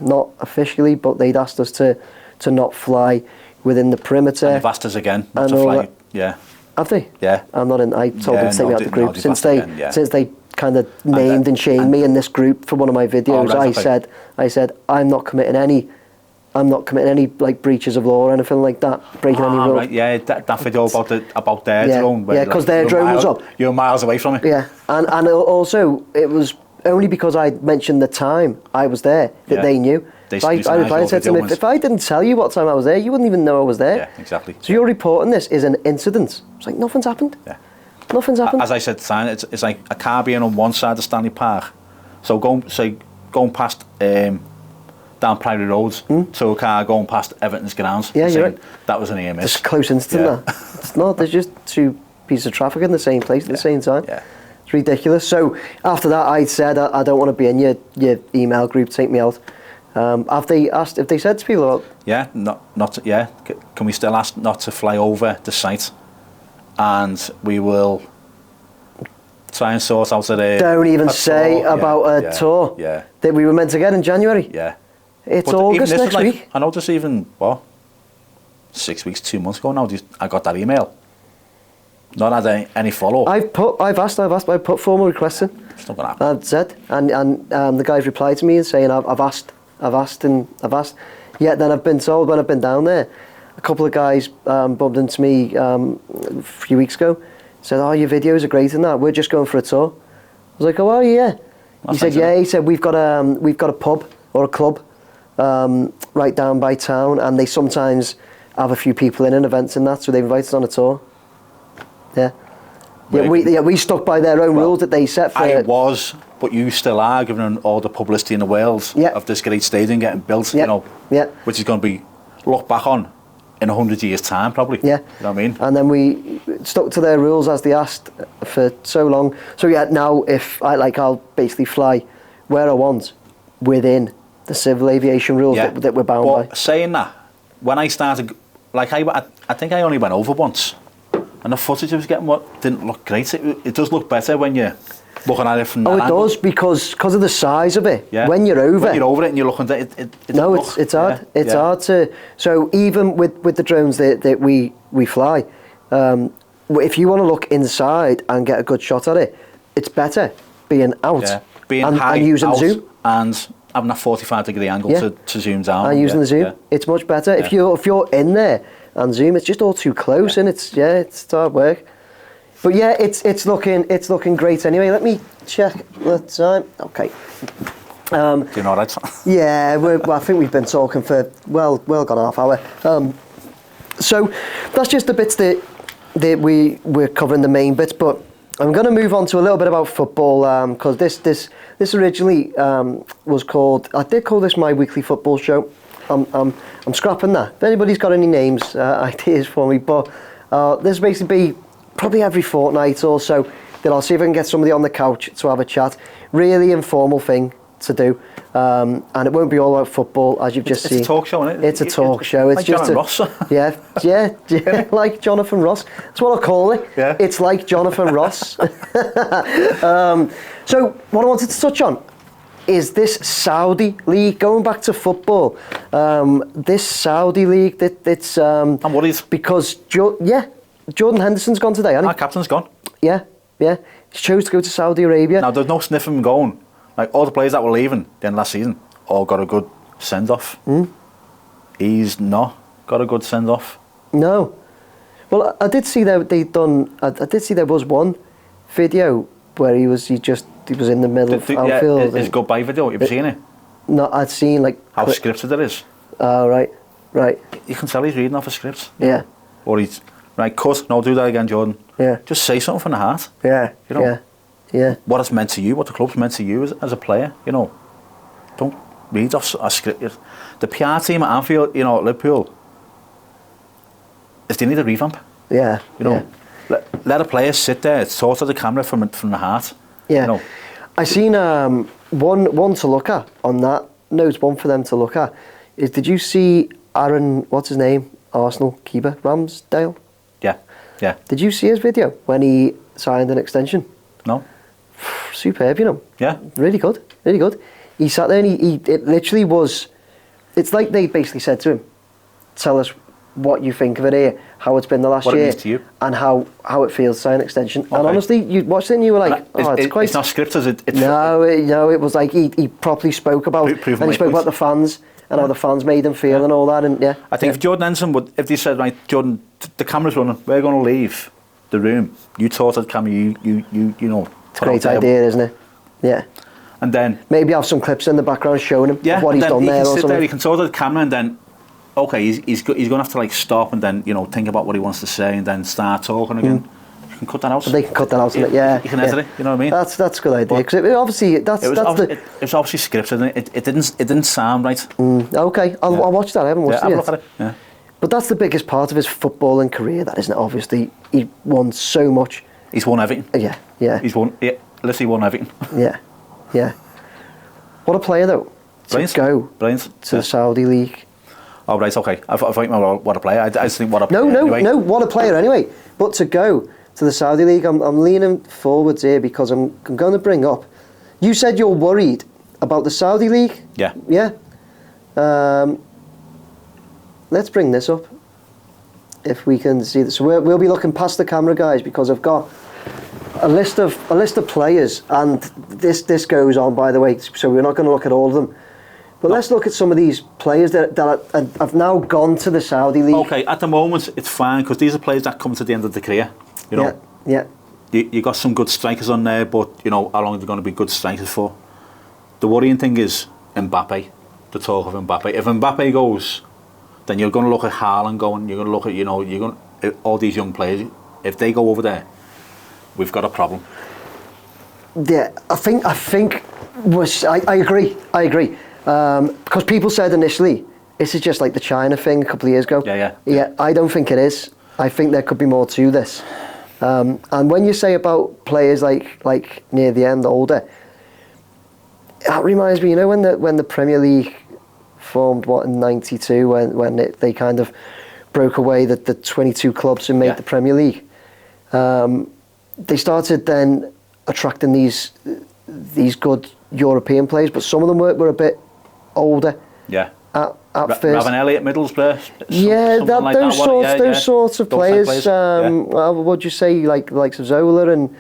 not officially, but they'd asked us to not fly within the perimeter. And they've asked us again not to fly. Yeah. Have they? Yeah. I'm not in. I told them to take me out of the group since they kind of named and shamed me in this group for one of my videos. I said I'm not committing any like breaches of law or anything like that, breaking any rules. Right, yeah, that video about their drone. Yeah, because their drone was up. You're miles away from it. Yeah, and also it was only because I mentioned the time I was there that they knew. I replied and said to them, if I didn't tell you what time I was there, you wouldn't even know I was there. Yeah, exactly. So you're reporting this is an incident. It's like nothing's happened. Yeah. Nothing's happened. As I said, it's like a car being on one side of Stanley Park. So going past down Priory Roads to a car going past Everton's grounds. Yeah, you're right. That was an near miss. It's a close incident. That. It's not. There's just 2 pieces of traffic in the same place at the same time. Yeah. It's ridiculous. So after that, I said I don't want to be in your email group. Take me out. Have they asked? If they said to people? Yeah, Can we still ask not to fly over the site, and we will try and sort out Don't even say about a tour that we were meant to get in January. Yeah. It's August next week. I know just even 6 weeks, 2 months ago now. I got that email. Not had any follow up. I put formal requests in. It's not gonna happen. I've said, and the guys replied to me and saying I've asked. Yet then I've been told when I've been down there, a couple of guys bumped into me a few weeks ago, said, "Oh, your videos are great and that. We're just going for a tour." I was like, "Oh, yeah." He said, "Yeah." He said, "We've got a pub or a club right down by town, and they sometimes have a few people in events and that, so they've invited us on a tour." Yeah. We stuck by their own rules that they set for it. I was, but you still are giving all the publicity in the world of this great stadium getting built, which is going to be looked back on in 100 years' time, probably. Yeah. You know what I mean? And then we stuck to their rules as they asked for so long. So now if I'll basically fly where I want within the civil aviation rules that we're bound by. Saying that, when I started, I think I only went over once. And the footage I was getting didn't look great. It does look better when you're looking at it from that angle. Oh, it does, because of the size of it. Yeah. When you're over it and you're looking at it. It's hard. Yeah. It's hard to. So even with the drones that we fly, if you want to look inside and get a good shot at it, it's better being out, being high, and using zoom, and having a 45-degree angle to zoom down. And using the zoom, it's much better. If you're in there and zoom, it's just all too close, and it's hard work. But it's looking great anyway. Let me check the time. Okay. Do you know that? Yeah, I think we've been talking for well gone half hour. So that's just the bits that we're covering, the main bits. But I'm going to move on to a little bit about football, because this originally was called. I did call this my weekly football show. I'm scrapping that. If anybody's got any names, ideas for me, but this will basically be probably every fortnight or so that I'll see if I can get somebody on the couch to have a chat. Really informal thing to do. and it won't be all about football, as you've just seen. It's a talk show, isn't it? It's a talk show. It's like just Jonathan Ross. yeah, like Jonathan Ross. That's what I call it. Yeah. It's like Jonathan Ross. So what I wanted to touch on is this Saudi league. Going back to football, this Saudi league. It's I'm worried. because Jordan Henderson's gone today, hasn't he? Our captain's gone. Yeah. He chose to go to Saudi Arabia. Now, there's no sniffing him going. Like, all the players that were leaving then last season all got a good send-off. He's not got a good send-off. No. Well, I did see that they'd done. I did see there was one video where he was in the middle of Anfield. Yeah, his goodbye video. You've seen it? No, I'd seen like How scripted it is. Oh, right. You can tell he's reading off a script. Yeah. Or he's right. Cut. No, do that again, Jordan. Yeah. Just say something from the heart. Yeah. You know. Yeah. What it's meant to you, what the club's meant to you as a player. You know. Don't read off a script. The PR team at Anfield, you know, at Liverpool, they need a revamp. Yeah. You know. Yeah. Let a player sit there, talk to the camera from the heart. Yeah. You know. I seen one to look at on that note. One for them to look at is, did you see Aaron? What's his name? Arsenal keeper Ramsdale. Yeah. Did you see his video when he signed an extension? No. Superb, you know. Yeah. Really good. He sat there and it literally was. It's like they basically said to him, "Tell us what you think of it here, how it's been the last what year, it means to you, and how it feels to sign an extension." Okay. And honestly, you watched it and you were like, it's quite. It's not scripted. No, it was like he properly spoke about, and he spoke about the fans and how the fans made him feel and all that, and yeah. I think if Jordan Henderson if they said, right, Jordan, the camera's running, we're going to leave the room. You talk to the camera, you know. It's a great idea, isn't it? Yeah. And then maybe have some clips in the background showing him what he's done there. He can or sit something. there, he can talk to the camera, and then he's going to have to like stop and then think about what he wants to say and then start talking again. You can cut that out. They can cut that out. Yeah. You can edit it. You know what I mean? That's a good idea, because it was obviously it was obviously scripted. And it didn't sound right. Okay, I'll watch that. I haven't watched it yet. Have a look at it. Yeah. But that's the biggest part of his footballing career, that isn't it? Obviously, he won so much. He's won everything. Yeah. He's won. Yeah, literally won everything. Yeah. What a player, though. Brilliant. To the Saudi league. Oh, right, okay. I thought you meant what a player. I just think what a player. No, what a player anyway. But to go to the Saudi league, I'm leaning forwards here because I'm going to bring up. You said you're worried about the Saudi league. Yeah. Yeah. Let's bring this up, if we can see this. So we'll be looking past the camera, guys, because I've got a list of players, and this goes on, by the way. So we're not going to look at all of them. But let's look at some of these players that have now gone to the Saudi league. Okay, at the moment it's fine because these are players that come to the end of the career. You know. Yeah. You got some good strikers on there, but how long are they going to be good strikers for? The worrying thing is Mbappe. The talk of Mbappe. If Mbappe goes, then you're going to look at Haaland going. You're going to look at all these young players. If they go over there, we've got a problem. Yeah, I think I agree. Because people said initially, this is just like the China thing a couple of years ago. Yeah, I don't think it is. I think there could be more to this. And when you say about players like near the end, older, that reminds me, when the Premier League formed, in '92, when they kind of broke away the 22 clubs and made the Premier League. They started then attracting these good European players, but some of them were a bit older. Yeah. At first. Ravanelli at Middlesbrough. Those sorts of players. What would you say, like of Zola and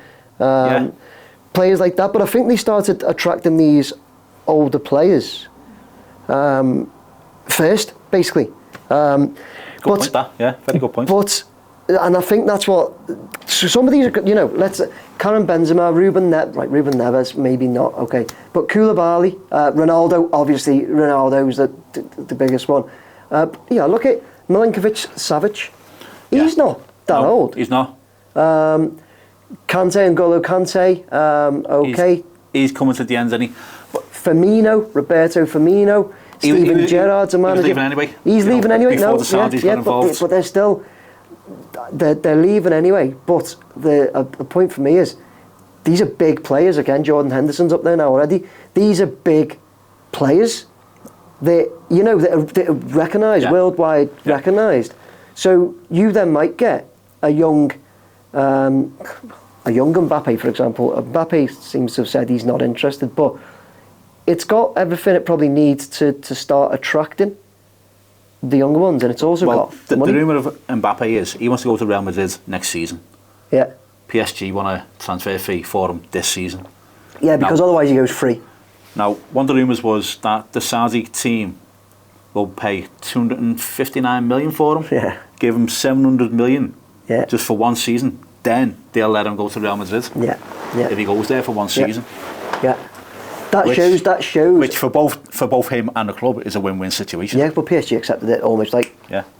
players like that? But I think they started attracting these older players first, basically. Good point. Very good point. And I think that's what. So some of these, Karim Benzema, Ruben Neves, maybe not, okay. But Koulibaly, Ronaldo, obviously Ronaldo's the biggest one. Look at Milinkovic-Savic. He's not that old. He's not. Kante and N'Golo Kante, okay. He's coming to the end, isn't he? Roberto Firmino, Steven Gerrard's a manager. He's leaving anyway. He's leaving anyway. Before the Saudis got involved. But they're still. They're leaving anyway, but the point for me is these are big players again. Jordan Henderson's up there now already. These are big players that that are recognised, worldwide recognised. So you then might get a young Mbappe, for example. Mbappe seems to have said he's not interested, but it's got everything it probably needs to start attracting the younger ones, and it's also got the money. rumour of Mbappe is he wants to go to Real Madrid next season. Yeah. PSG want a transfer fee for him this season. Yeah, because otherwise he goes free. Now, one of the rumours was that the Saudi team will pay 259 million for him. Yeah. Give him 700 million. Yeah. Just for one season. Then they'll let him go to Real Madrid. Yeah. Yeah. If he goes there for one season. Yeah. That shows. Which for both him and the club is a win-win situation. Yeah, but PSG accepted it almost like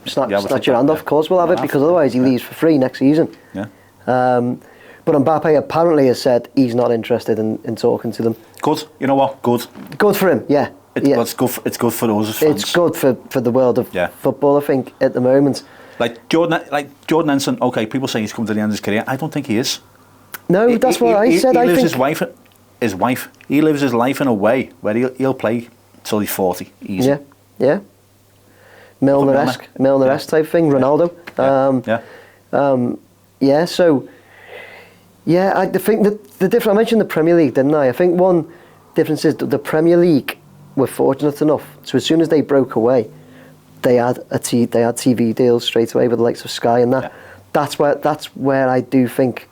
snatch your hand off. Of course we'll have it, because otherwise he leaves for free next season. Yeah. But Mbappe apparently has said he's not interested in talking to them. Good. You know what? Good. Good for him. Yeah. It's good for us as fans. It's good for the world of football, I think, at the moment. Like Jordan Henson. Okay, people say he's come to the end of his career. I don't think he is. No, that's what I said. He I lives think his wife. He lives his life in a way where he'll play till he's 40. Easy. Yeah. Yeah. Milner-esque type thing. Ronaldo. So. Yeah, I think that the difference. I mentioned the Premier League, didn't I? I think one difference is that the Premier League were fortunate enough, so as soon as they broke away, they had TV deals straight away with the likes of Sky and that. Yeah. That's where I do think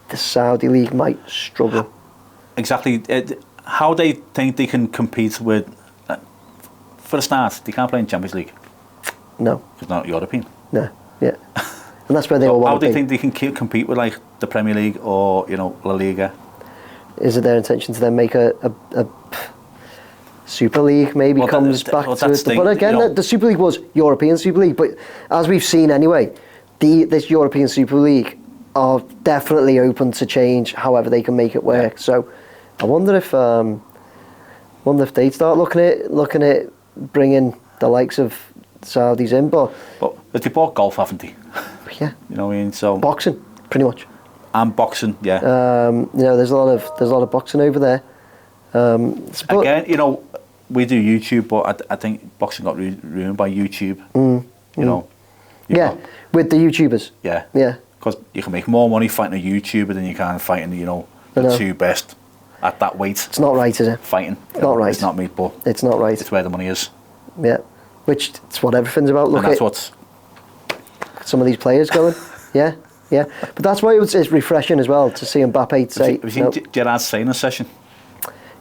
the Saudi League might struggle. Exactly. How they think they can compete with, for a start, they can't play in Champions League. No. Because they're not European. No. Yeah. And that's where they all want to be. How do they think they can compete with like the Premier League or La Liga? Is it their intention to then make a Super League maybe comes back to it? But again, the Super League was European Super League. But as we've seen anyway, this European Super League are definitely open to change however they can make it work. Yeah. So I wonder if they'd start looking at bringing the likes of Saudis in. But they bought golf, haven't they? Yeah. You know what I mean? So boxing, pretty much. And boxing, yeah. There's a lot of boxing over there. Again, we do YouTube, but I think boxing got ruined by YouTube. With the YouTubers. Yeah. Yeah. Because you can make more money fighting a YouTuber than you can fighting, the two best at that weight. It's not right, is it? Fighting. Not right. It's not me, but it's not right. It's where the money is. Yeah. Which it's what everything's about. Look, and that's what's some of these players going. Yeah. Yeah. But that's why it's refreshing as well to see Mbappe say. Have you seen Gerard's signing session?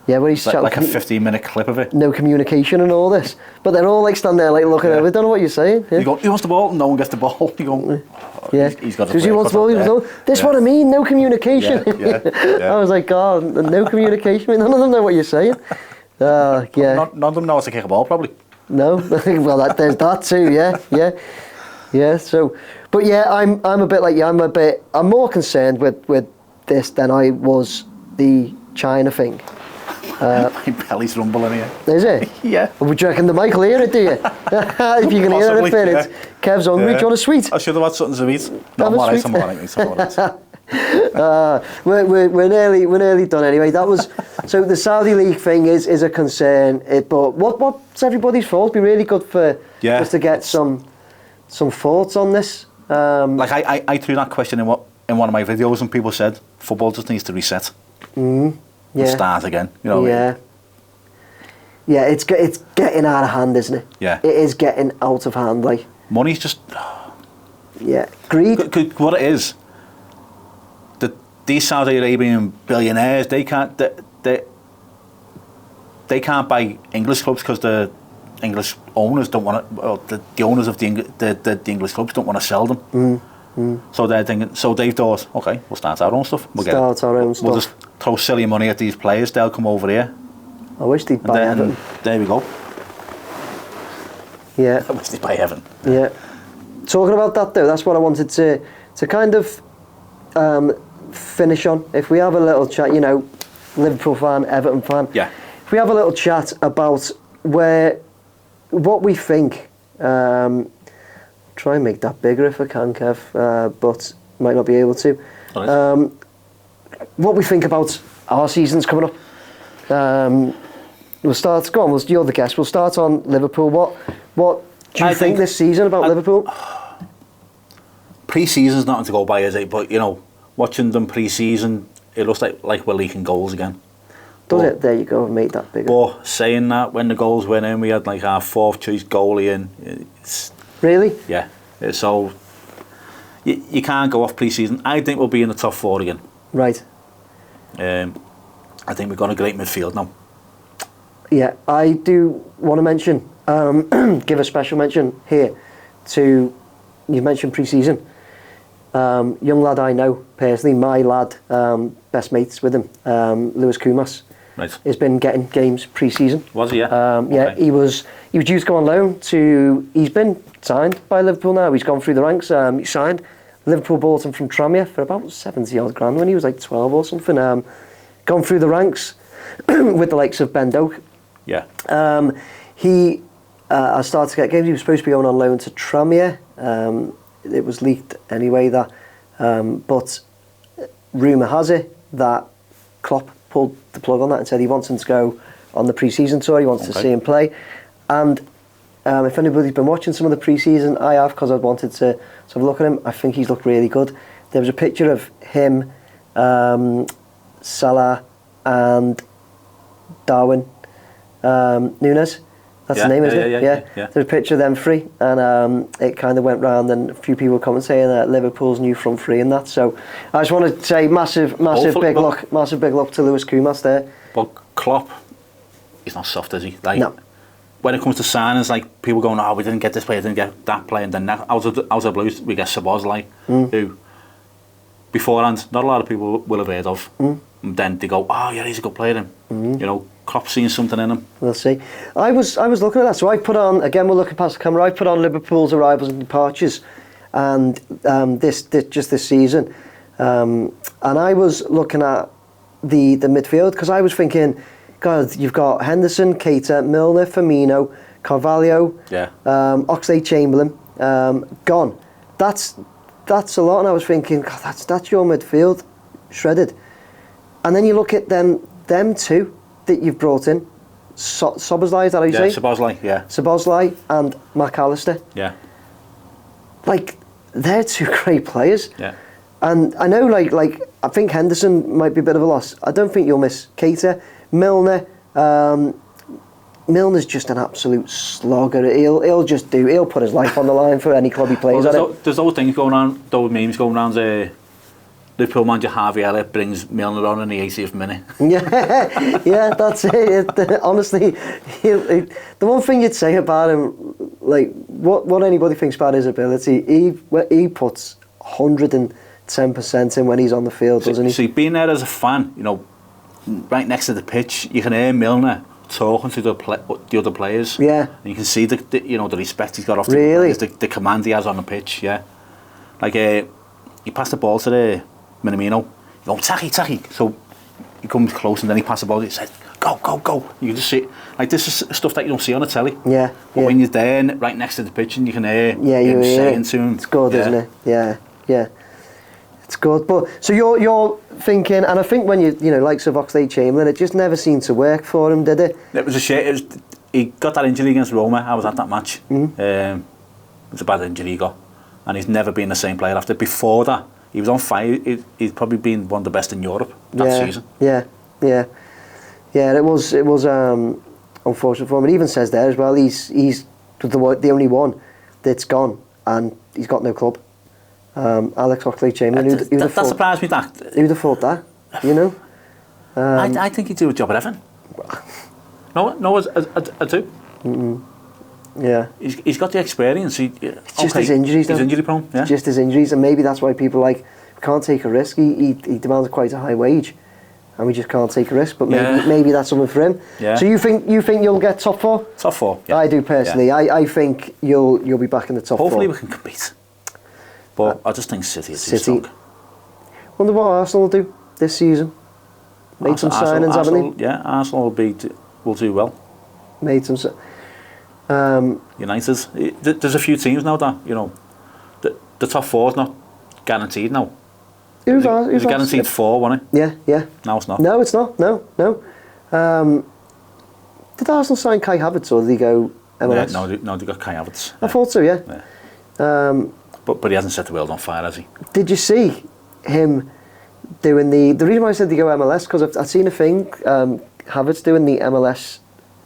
Yeah, where he's like a 15-minute clip of it. No communication and all this, but they're all like standing there like looking over. They don't know what you're saying. Yeah. You go, who wants the ball? No one gets the ball. You go, he's got to play. He wants the ball. This is what I mean. No communication. I was like, God, no communication. None of them know what you're saying. Yeah. None of them know how to kick a ball, probably. No. Well, there's that too. Yeah. So, but yeah, I'm a bit like you. I'm more concerned with this than I was the China thing. My belly's rumbling here. Is it? Yeah. Well, would you reckon the mic will hear it, do you? If you can hear anything, it's Kev's hungry. Do you want a sweet? I should have had something to eat. No, I'm alright. We're nearly done anyway. That was so the Saudi League thing is a concern. But what's everybody's thoughts? It'd be really good for us to get some thoughts on this. Like I threw that question in one of my videos, and people said football just needs to reset. And start again. Yeah, it's getting out of hand, isn't it? Yeah, it is getting out of hand. Like money's just greed. What it is, these Saudi Arabian billionaires, they can't buy English clubs because the English owners don't want to. Well, the owners of the English clubs don't want to sell them. So they're thinking. So they've thought, okay, we'll start our own stuff. We'll just throw silly money at these players. They'll come over here. I wish they'd buy Everton. There we go. Yeah. I wish they'd buy Everton. Yeah. Talking about that though, that's what I wanted to kind of finish on. If we have a little chat, Liverpool fan, Everton fan. Yeah. If we have a little chat about what we think. Try and make that bigger if I can, Kev, but might not be able to. Right. What we think about our seasons coming up. We'll start. Go on. You're the guest. We'll start on Liverpool. What do you think this season about Liverpool? Pre-season's nothing to go by, is it? But watching them pre-season, it looks like we're leaking goals again. Does it? There you go. Made that bigger. But saying that, when the goals went in, we had like our 4th choice goalie in. Really? Yeah. So you can't go off pre-season. I think we'll be in the top 4 again. Right. I think we've got a great midfield now. Yeah, I do want to mention, give a special mention here to, you mentioned pre-season. Young lad I know personally, my lad, best mates with him, Lewis Kumas. Right. Has been getting games pre-season. Was he? Yeah. Yeah, okay. he was due to go on loan he's been signed by Liverpool now. He's gone through the ranks. He signed. Liverpool bought him from Tranmere for about 70 odd grand when he was like 12 or something. Gone through the ranks with the likes of Ben Doak. Yeah. He started to get games. He was supposed to be going on loan to Tranmere. It was leaked anyway that, but rumour has it that Klopp pulled the plug on that and said he wants him to go on the pre-season tour. He wants to see him play. And if anybody's been watching some of the pre-season, I have, because I wanted to have a look at him. I think he's looked really good. There was a picture of him, Salah and Darwin Núñez. That's the name, isn't it? Yeah. There's a picture of them three, and it kind of went round, and a few people comment saying that Liverpool's new front three and that. So I just want to say massive big look to Lewis Kumas there. But Klopp, he's not soft, is he? No. When it comes to signings, like people going, oh, we didn't get this player, didn't get that player, and then out of the blues we get Szoboszlai, who beforehand not a lot of people will have heard of. And then they go, oh yeah, he's a good player. Klopp's seeing something in him. We'll see. I was looking at that, so I put on, again we're looking past the camera, I put on Liverpool's arrivals and departures, and this season, and I was looking at the midfield, because I was thinking, God, you've got Henderson, Keita, Milner, Firmino, Carvalho, Oxlade-Chamberlain, gone. That's a lot, and I was thinking, God, that's your midfield shredded. And then you look at them two that you've brought in, Szoboszlai, is that how you say? Szoboszlai, yeah. Szoboszlai and McAllister. Yeah. Like, they're two great players. Yeah. And I know, like I think Henderson might be a bit of a loss. I don't think you'll miss Keita. Milner, Milner's just an absolute slogger. He'll put his life on the line for any club he plays at. There's those things going on, those memes going around. Liverpool manager Harvey Elliott brings Milner on in the 80th minute. Yeah, that's it. Honestly, the one thing you'd say about him, like what anybody thinks about his ability, he puts 110% in when he's on the field, doesn't he? See, being there as a fan, right next to the pitch, you can hear Milner talking to the other players. Yeah. And you can see the respect he's got off the players, the command he has on the pitch. Yeah. Like he passed the ball to the Minamino. You go, Taki. So he comes close and then he passes the ball. He says, go. You can just see, like, this is stuff that you don't see on the telly. Yeah. But when you're there right next to the pitch and you can hear him saying to him. It's good, isn't it? Yeah. It's good. But so you're thinking, and I think when you likes of Oxlade-Chamberlain, it just never seemed to work for him, did it? It was a shame. He got that injury against Roma. I was at that match. It was a bad injury he got, and he's never been the same player after. Before that, he was on fire. He's probably been one of the best in Europe that season. Yeah. It was unfortunate for him. It even says there as well. He's the only one that's gone, and he's got no club. Alex Oxlade-Chamberlain. That surprised me. Who'd have thought that? I think he'd do a job at Everton. No, I do. Yeah. He's got the experience. It's just his injuries. He's injury prone. Yeah. Just his injuries, and maybe that's why people can't take a risk. He demands quite a high wage, and we just can't take a risk. But maybe that's something for him. Yeah. So you think you'll get top four? Top four. Yeah. I do personally. Yeah. I think you'll be back in the top Hopefully four. We can compete. But I just think City is too strong. Wonder what Arsenal will do this season. Made some signings, haven't they? Yeah, Arsenal will do well. Made some. United. There's a few teams now that the top four is not guaranteed now. It was guaranteed 4, wasn't it? Yeah. Now it's not. No, it's not. No. Did Arsenal sign Kai Havertz or did he go MLS? No, they got Kai Havertz. I thought so, yeah. But he hasn't set the world on fire, has he? Did you see him doing the reason why I said they go MLS, because I've seen a thing, Havertz doing the MLS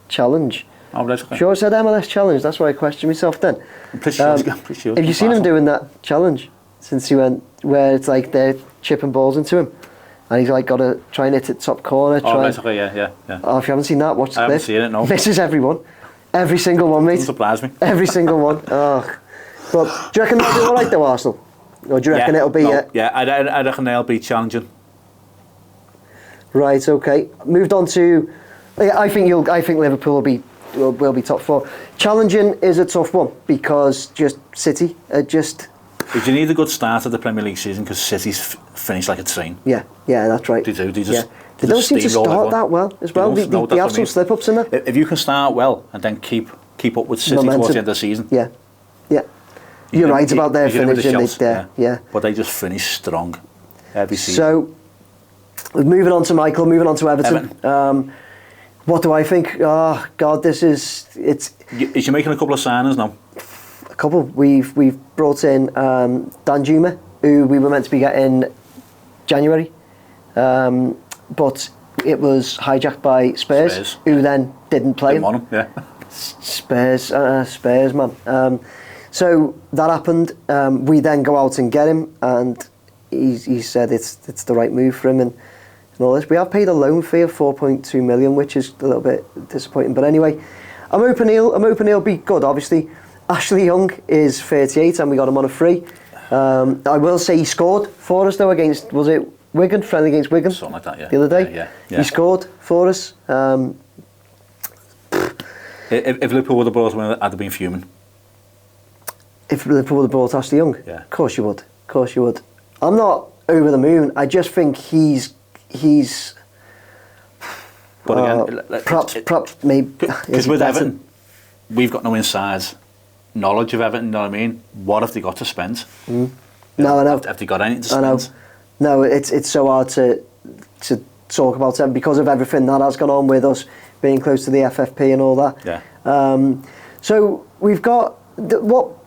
challenge. Oh, that's okay. Sure, I said MLS challenge, that's why I questioned myself then. I'm pretty sure. Have you seen him doing that challenge since he went, where it's like they're chipping balls into him and he's like got to try and hit it top corner? That's okay, yeah. Oh, if you haven't seen that, watch the clip. I haven't seen it, no. Misses everyone. Every single one, mate. Doesn't surprise me. Every single one. Oh. But do you reckon they'll do all right though, Arsenal? Or do you reckon it'll be... I reckon they'll be challenging. Right, okay. Moved on to... I think Liverpool will be top four. Challenging is a tough one because just City are just... If you need a good start of the Premier League season, because City's finished like a train. Yeah, that's right. They do. They don't seem to start that well as well. They have some slip-ups in there. If you can start well and then keep up with City towards the end of the season. Yeah. You're right about their finishing. But they just finish strong every season. So, moving on to Michael, moving on to Everton. What do I think? Oh, God, this is... Is you making a couple of signings now? A couple. We've brought in Dan Juma, who we were meant to be getting January. But it was hijacked by Spurs. Who then didn't play him. Want him, yeah. Spurs, man. So that happened. We then go out and get him, and he said it's the right move for him and all this. We have paid a loan fee of 4.2 million, which is a little bit disappointing. But anyway, I'm hoping he'll be good. Obviously, Ashley Young is 38, and we got him on a free. I will say he scored for us though against, was it Wigan, friendly against Wigan? Something like that, yeah. The other day, yeah. He scored for us. If Liverpool would have brought him, I'd have been fuming. If Liverpool would have brought Ashley Young, yeah, of course you would. I'm not over the moon. I just think he's. But again, perhaps maybe because with Everton, we've got no inside knowledge of Everton. You know what I mean? What have they got to spend? No, I know. Have they got anything to spend? I know. No, it's so hard to talk about them because of everything that has gone on with us being close to the FFP and all that. Yeah. So we've got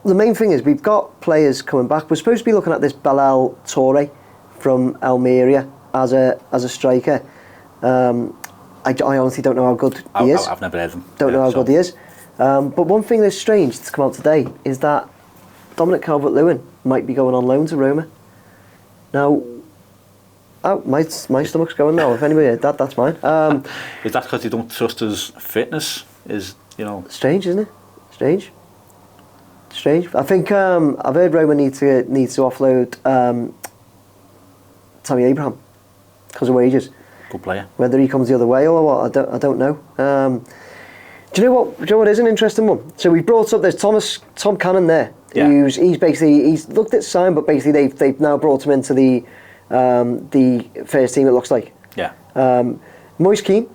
the main thing is we've got players coming back. We're supposed to be looking at this Bilal Toure from Almeria as a striker. I honestly don't know how good he is. I've never heard of him. Don't know how good he is. But one thing that's strange that's come out today is that Dominic Calvert-Lewin might be going on loan to Roma. Now, my stomach's going now. If anybody heard that, that's mine. Is that because you don't trust his fitness? Strange, isn't it? Strange. I think I've heard Roma need to offload Tammy Abraham because of wages. Good player. Whether he comes the other way or what, I don't know. Do you know what is an interesting one? So we brought up there's Tom Cannon there. Yeah. He's looked at sign, but basically they've now brought him into the first team. It looks like. Yeah. Moise Keane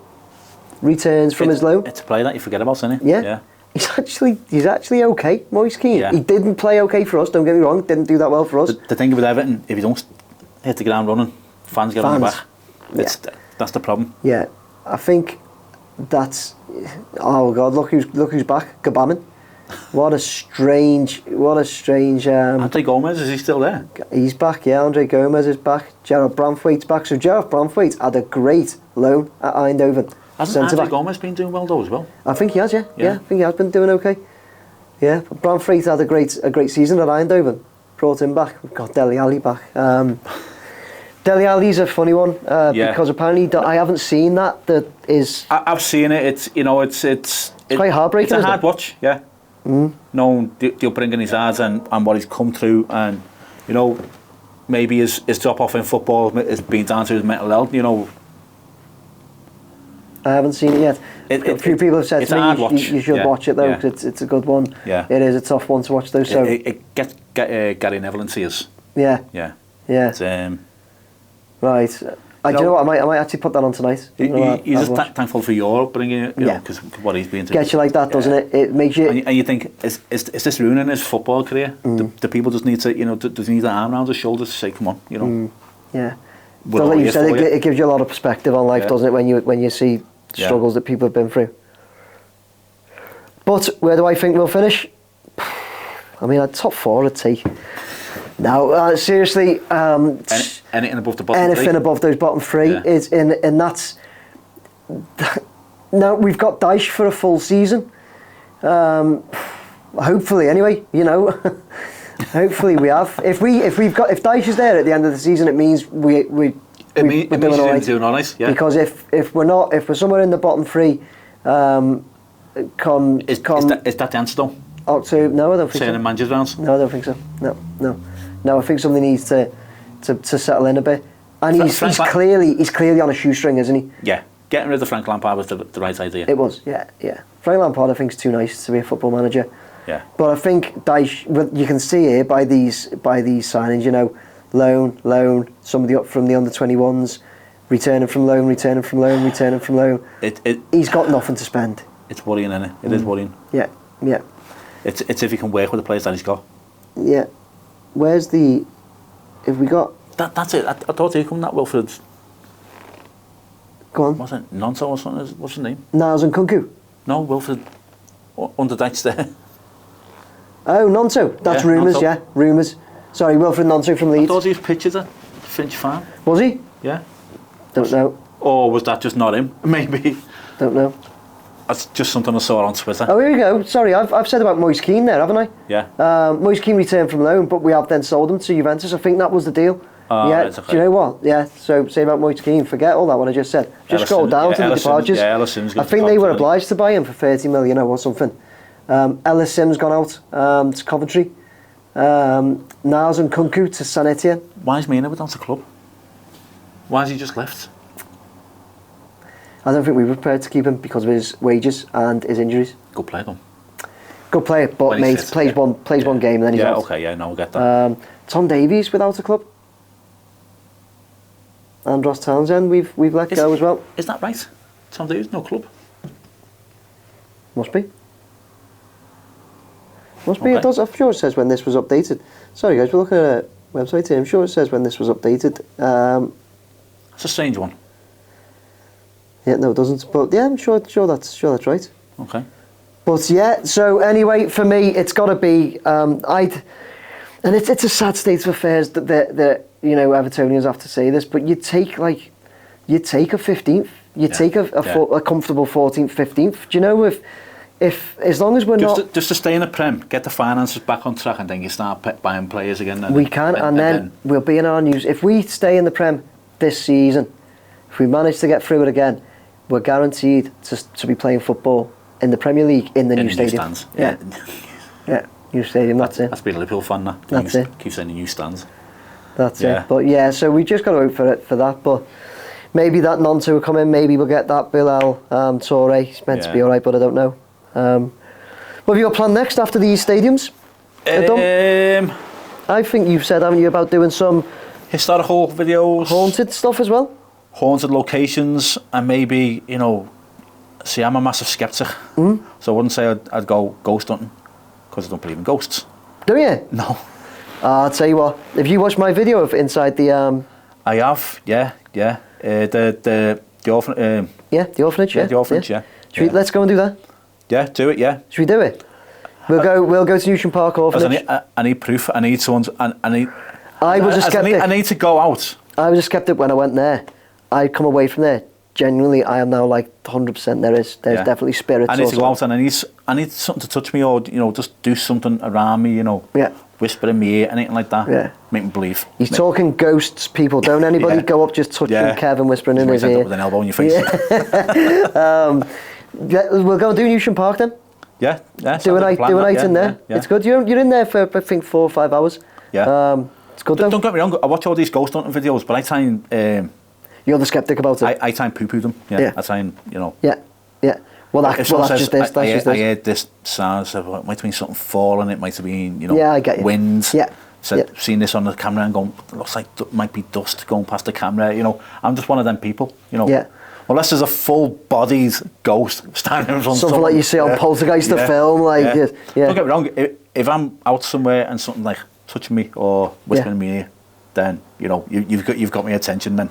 returns from his loan. It's a player that you forget about, isn't he? Yeah. He's actually okay, Moise Keane. Yeah. He didn't play okay for us. Don't get me wrong. Didn't do that well for us. The thing with Everton, if you don't hit the ground running, fans get on the back. That's the problem. Yeah, I think that's. Oh God! Look who's back. Gabamin. What a strange. Andre Gomez, is he still there? He's back. Yeah, Andre Gomez is back. Gerard Branthwaite's back. So Gerard Branthwaite had a great loan at Eindhoven. Hasn't Andre Gomez been doing well though as well? I think he has. Yeah. I think he has been doing okay. Yeah, but Branthwaite had a great season at Eindhoven. Brought him back. We've got Dele Alli back. Dele Alli's a funny one because apparently I haven't seen that. That is. I've seen it. It's it's quite heartbreaking. It's a hard watch. Yeah. Knowing the upbringing he's had and what he's come through, and maybe his drop off in football has been down to his mental health. I haven't seen it yet. A few people have said to me you should watch it though because it's a good one. Yeah. It is a tough one to watch though. So it gets Gary Neville in tears. Yeah. It's, right. Do you know what? I might actually put that on tonight. He's just thankful for your upbringing, because what he's been through. Gets you like that, doesn't it? It makes you. And you think, is this ruining his football career? The people just need to, does he need an arm around his shoulders to say, come on, Yeah. So like you said, it gives you a lot of perspective on life, doesn't it? When you see struggles that people have been through. But where do I think we'll finish? I mean, top 4 I'd take. No, seriously. Anything above the bottom 3? Anything above those bottom 3 Yeah. is in, and that's. Now we've got Dyche for a full season. Hopefully, anyway, you know. Hopefully we have. If Dyche is there at the end of the season, it means we're doing all right. Doing all right, yeah. Because if we're somewhere in the bottom 3, Is that the answer though? October? No, I don't think Turning so. managers round? No, I don't think so. No. I think something needs to settle in a bit. And he's clearly on a shoestring, isn't he? Yeah. Getting rid of Frank Lampard was the right idea. It was, yeah. Frank Lampard, I think, is too nice to be a football manager. Yeah. But I think Dyche, you can see here by these signings, you know, loan, somebody up from the under-21s, returning from loan. He's got nothing to spend. It's worrying, isn't it? It is worrying. Yeah. It's if he can work with the players that he's got. Yeah. Where's the... Have we got... That's it. I thought he'd come that Wilfred... Go on. What's it? Nonso or something? What's his name? Niles and Kunku? No, Wilfred... Under Dyche's there. Oh, Nonso. That's Yeah, rumours, Nonso. yeah. Rumours. Sorry, Wilfred Nonso from I Leeds. thought he was pictured at Finch Farm. Was he? Yeah. Don't know. Or was that just not him? Maybe. Don't know. That's just something I saw on Twitter. Oh, here we go. Sorry, I've said about Moise Keane there, haven't I? Yeah. Moise Keane returned from loan, but we have then sold him to Juventus. I think that was the deal. Oh, yeah. right, okay. Do you know what? Yeah. So say about Moise Keane, forget all that what I just said. Just scroll down to the departures. Ellis Sims. I think they were obliged to buy him for 30 million or something. Ellis Sims gone out to Coventry. Niles and Kunku to San Etienne. Why is Mina without the club? Why has he just left? I don't think we were prepared to keep him because of his wages and his injuries. Good player though. Good player, but mate, plays one game and then he's out. Okay, yeah, no, I get that. Tom Davies without a club. And Ross Townsend we've let go as well. Is that right? Tom Davies, no club? Must be, Okay. it does. I'm sure it says when this was updated. Sorry guys, we're looking at a website here. I'm sure it says when this was updated. It's a strange one. Yeah, no it doesn't. But yeah, I'm sure that's right. Okay. But yeah, so anyway, for me, it's got to be and it's a sad state of affairs that you know Evertonians have to say this, but you take a 15th, take a comfortable 14th, 15th. Do you know if as long as we're just to stay in the Prem, get the finances back on track, and then you start buying players again. We can, and then we'll be in our news. If we stay in the Prem this season, if we manage to get through it again, we're guaranteed to be playing football in the Premier League in the new stadium. Stands. Yeah, new stadium. That's it. That's been a Liverpool fan. That's it. Keep saying the new stands. That's it. But yeah, so we just got to wait for that. But maybe that Nonto will come in. Maybe we'll get that Bilal Toure. He's meant to be all right, but I don't know. What have you got planned next after these stadiums? I think you've said, haven't you, about doing some historical videos, haunted stuff as well. Haunted locations, and maybe, you know, see, I'm a massive skeptic, so I wouldn't say I'd go ghost hunting, because I don't believe in ghosts. Do you? No. I'll tell you what, have you watched my video of inside the... I have, yeah. The orphanage. The orphanage, the orphanage, yeah. Let's go and do that. Yeah, do it, yeah. Should we do it? We'll go to Newsham Park Orphanage. I need proof, I need someone, I was a skeptic. I need to go out. I was a skeptic when I went there. I come away from there. Genuinely, I am now like 100%. There's definitely spirits. I need to go out, and I need something to touch me, or you know, just do something around me. You know, whisper in my ear, anything like that. Yeah, make me believe. He's talking ghosts, people. Don't anybody go up just touching Kevin, whispering in his ear. With an elbow in your face. We'll go and do Newsham Park then. Yeah. Do a night in there. Yeah. It's good. You're in there for I think 4 or 5 hours. Yeah. It's good though. Don't get me wrong. I watch all these ghost hunting videos, but I try and. You're the skeptic about it. I try and poo-poo them. Yeah. I try and, you know. Yeah. Well, that's just this. I heard this sound. So it might have been something falling. It might have been, you know. Yeah, I get you. Winds. Yeah. So seeing this on the camera and going, it looks like it might be dust going past the camera. You know, I'm just one of them people. You know. Yeah. Unless there's a full-bodied ghost standing in front of something like you see on Poltergeist the film, like Don't get me wrong. If I'm out somewhere and something like touching me or whispering in my ear, then you know you've got my attention. Then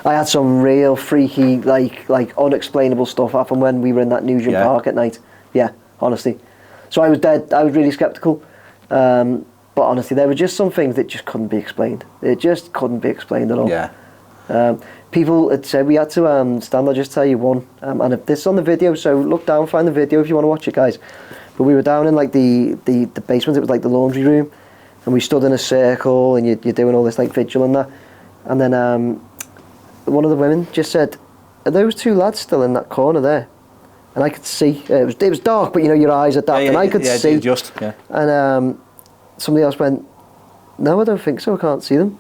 I had some real freaky, like unexplainable stuff happen when we were in that Newsham Park at night. Yeah, honestly. So I was really sceptical. But honestly, there were just some things that just couldn't be explained. It just couldn't be explained at all. Yeah. People had said we had to stand. I'll just tell you one. And this is on the video, so look down, find the video if you want to watch it, guys. But we were down in like the basement. It was like the laundry room, and we stood in a circle, and you're doing all this like vigil and that. And then one of the women just said, "Are those two lads still in that corner there?" And I could see it was dark, but you know your eyes are dark, and I could see. And somebody else went, "No, I don't think so. I can't see them."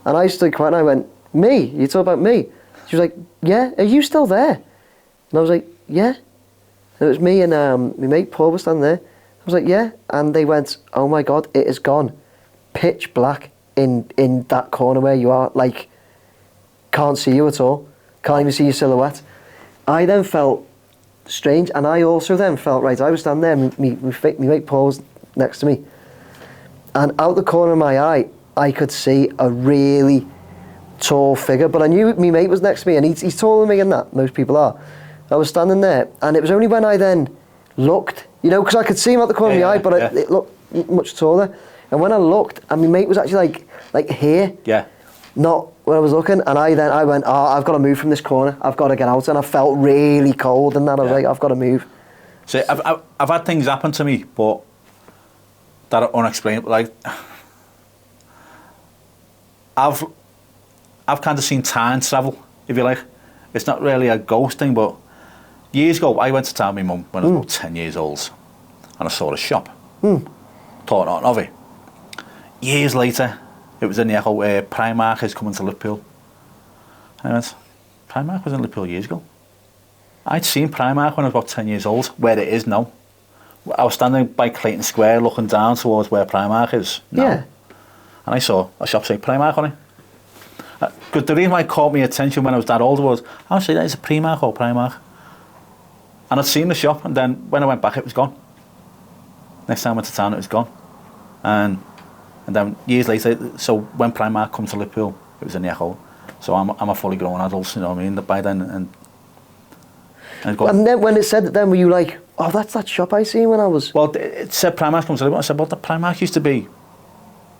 And I stood quiet and I went, "Me? You talk about me?" She was like, "Yeah. Are you still there?" And I was like, "Yeah." And it was me and my mate Paul was standing there. I was like, "Yeah." And they went, "Oh my God, it is gone. Pitch black in that corner where you are. Like, can't see you at all. Can't even see your silhouette." I then felt strange, and I also then felt, right, I was standing there, my mate Paul was next to me. And out the corner of my eye, I could see a really tall figure. But I knew my mate was next to me, and he's taller than me, and that most people are. I was standing there, and it was only when I then looked, you know, because I could see him out the corner of my eye, but it looked much taller. And when I looked, and my mate was actually like here, not where I was looking. And I went, "Oh, I've got to move from this corner. I've got to get out." And I felt really cold, and then I was like, "I've got to move." So I've had things happen to me, but that are unexplainable. Like I've kind of seen time travel, if you like. It's not really a ghost thing, but years ago I went to town with my mum when I was about 10 years old, and I saw a shop. Thought not of it. Years later, it was in the Echo where Primark is coming to Liverpool. And I went, Primark was in Liverpool years ago. I'd seen Primark when I was about 10 years old, where it is now. I was standing by Clayton Square looking down towards where Primark is now. Yeah. And I saw a shop say Primark on it. Because the reason why it caught my attention when I was that old was, I was saying, that is a Primark or Primark. And I'd seen the shop, and then when I went back, it was gone. Next time I went to town, it was gone. And then years later, so when Primark come to Liverpool, it was in the Echo. So I'm a fully grown adult, you know what I mean, by then. And then when it said that, then were you like, "Oh, that's that shop I seen when I was..." Well, it said Primark comes to Liverpool. I said, "Well, the Primark used to be..."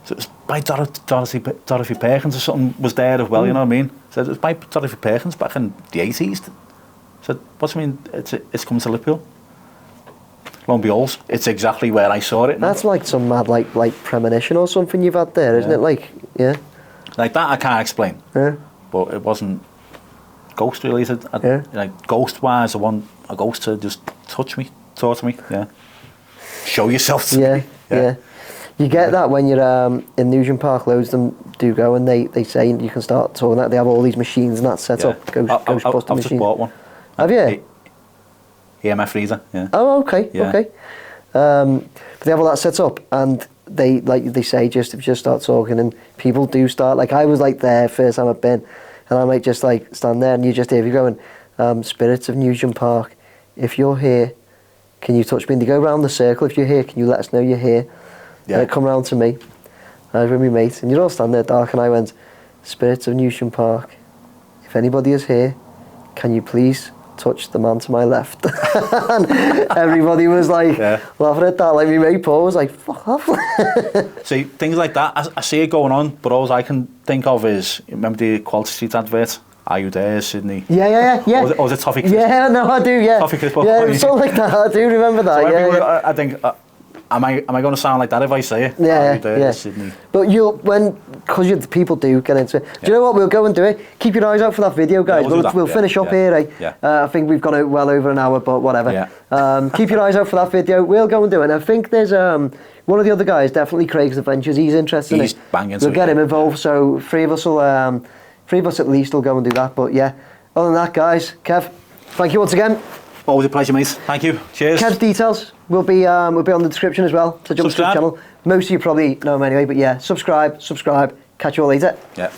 So it was by Dorothy Perkins or something was there as well, you know what I mean? So it was by Dorothy Perkins back in the 80s. I said, "What do you mean it's coming to Liverpool?" Lo and behold, it's exactly where I saw it. That's like some mad like premonition or something you've had there, isn't it? Like, like that I can't explain. Yeah. But it wasn't ghost related. Like ghost wise, I want a ghost to just touch me, talk to me, show yourself to me. Yeah. You get that when you're in Nugent Park. Loads of them do go, and they say you can start talking that. They have all these machines and that set up. Ghostbuster machines. I've just bought one. Have you? EMF reader. Yeah. Oh, okay. Yeah. Okay. But they have all that set up, and they say if you just start talking, and people do start. Like I was like there first time I've been, and I might just like stand there, and you just hear you going, "Spirits of Nugent Park, if you're here, can you touch me?" And they go round the circle. "If you're here, can you let us know you're here?" Yeah. And they come round to me. I was with my mate, and you're all standing there dark, and I went, "Spirits of Newsham Park, if anybody is here, can you please touch the man to my left?" And everybody was like laughing at that. Like my mate Paul was like, "Fuck off." See, things like that, I see it going on, but all I can think of is, remember the Quality Street advert? "Are you there, Sydney?" Yeah. Or was it Toffee Crisp? Yeah, no, I do, yeah. Toffee Crisp. Yeah, it was something like that. I do remember that, so I think... Am I going to sound like that if I say it? Yeah. Sydney. But because people do get into it. Do you know what? We'll go and do it. Keep your eyes out for that video, guys. We'll finish up here. I think we've gone well over an hour, but whatever. Yeah. Keep your eyes out for that video. We'll go and do it. And I think there's one of the other guys, definitely Craig's Adventures. He's interested in it. He's banging. We'll get him involved. So three of us at least will go and do that. But yeah, other than that, guys, Kev, thank you once again. Always a pleasure, mate. Thank you. Cheers. Kev's details will be on the description as well. So jump to the channel. Most of you probably know him anyway, but yeah, subscribe. Catch you all later. Yeah.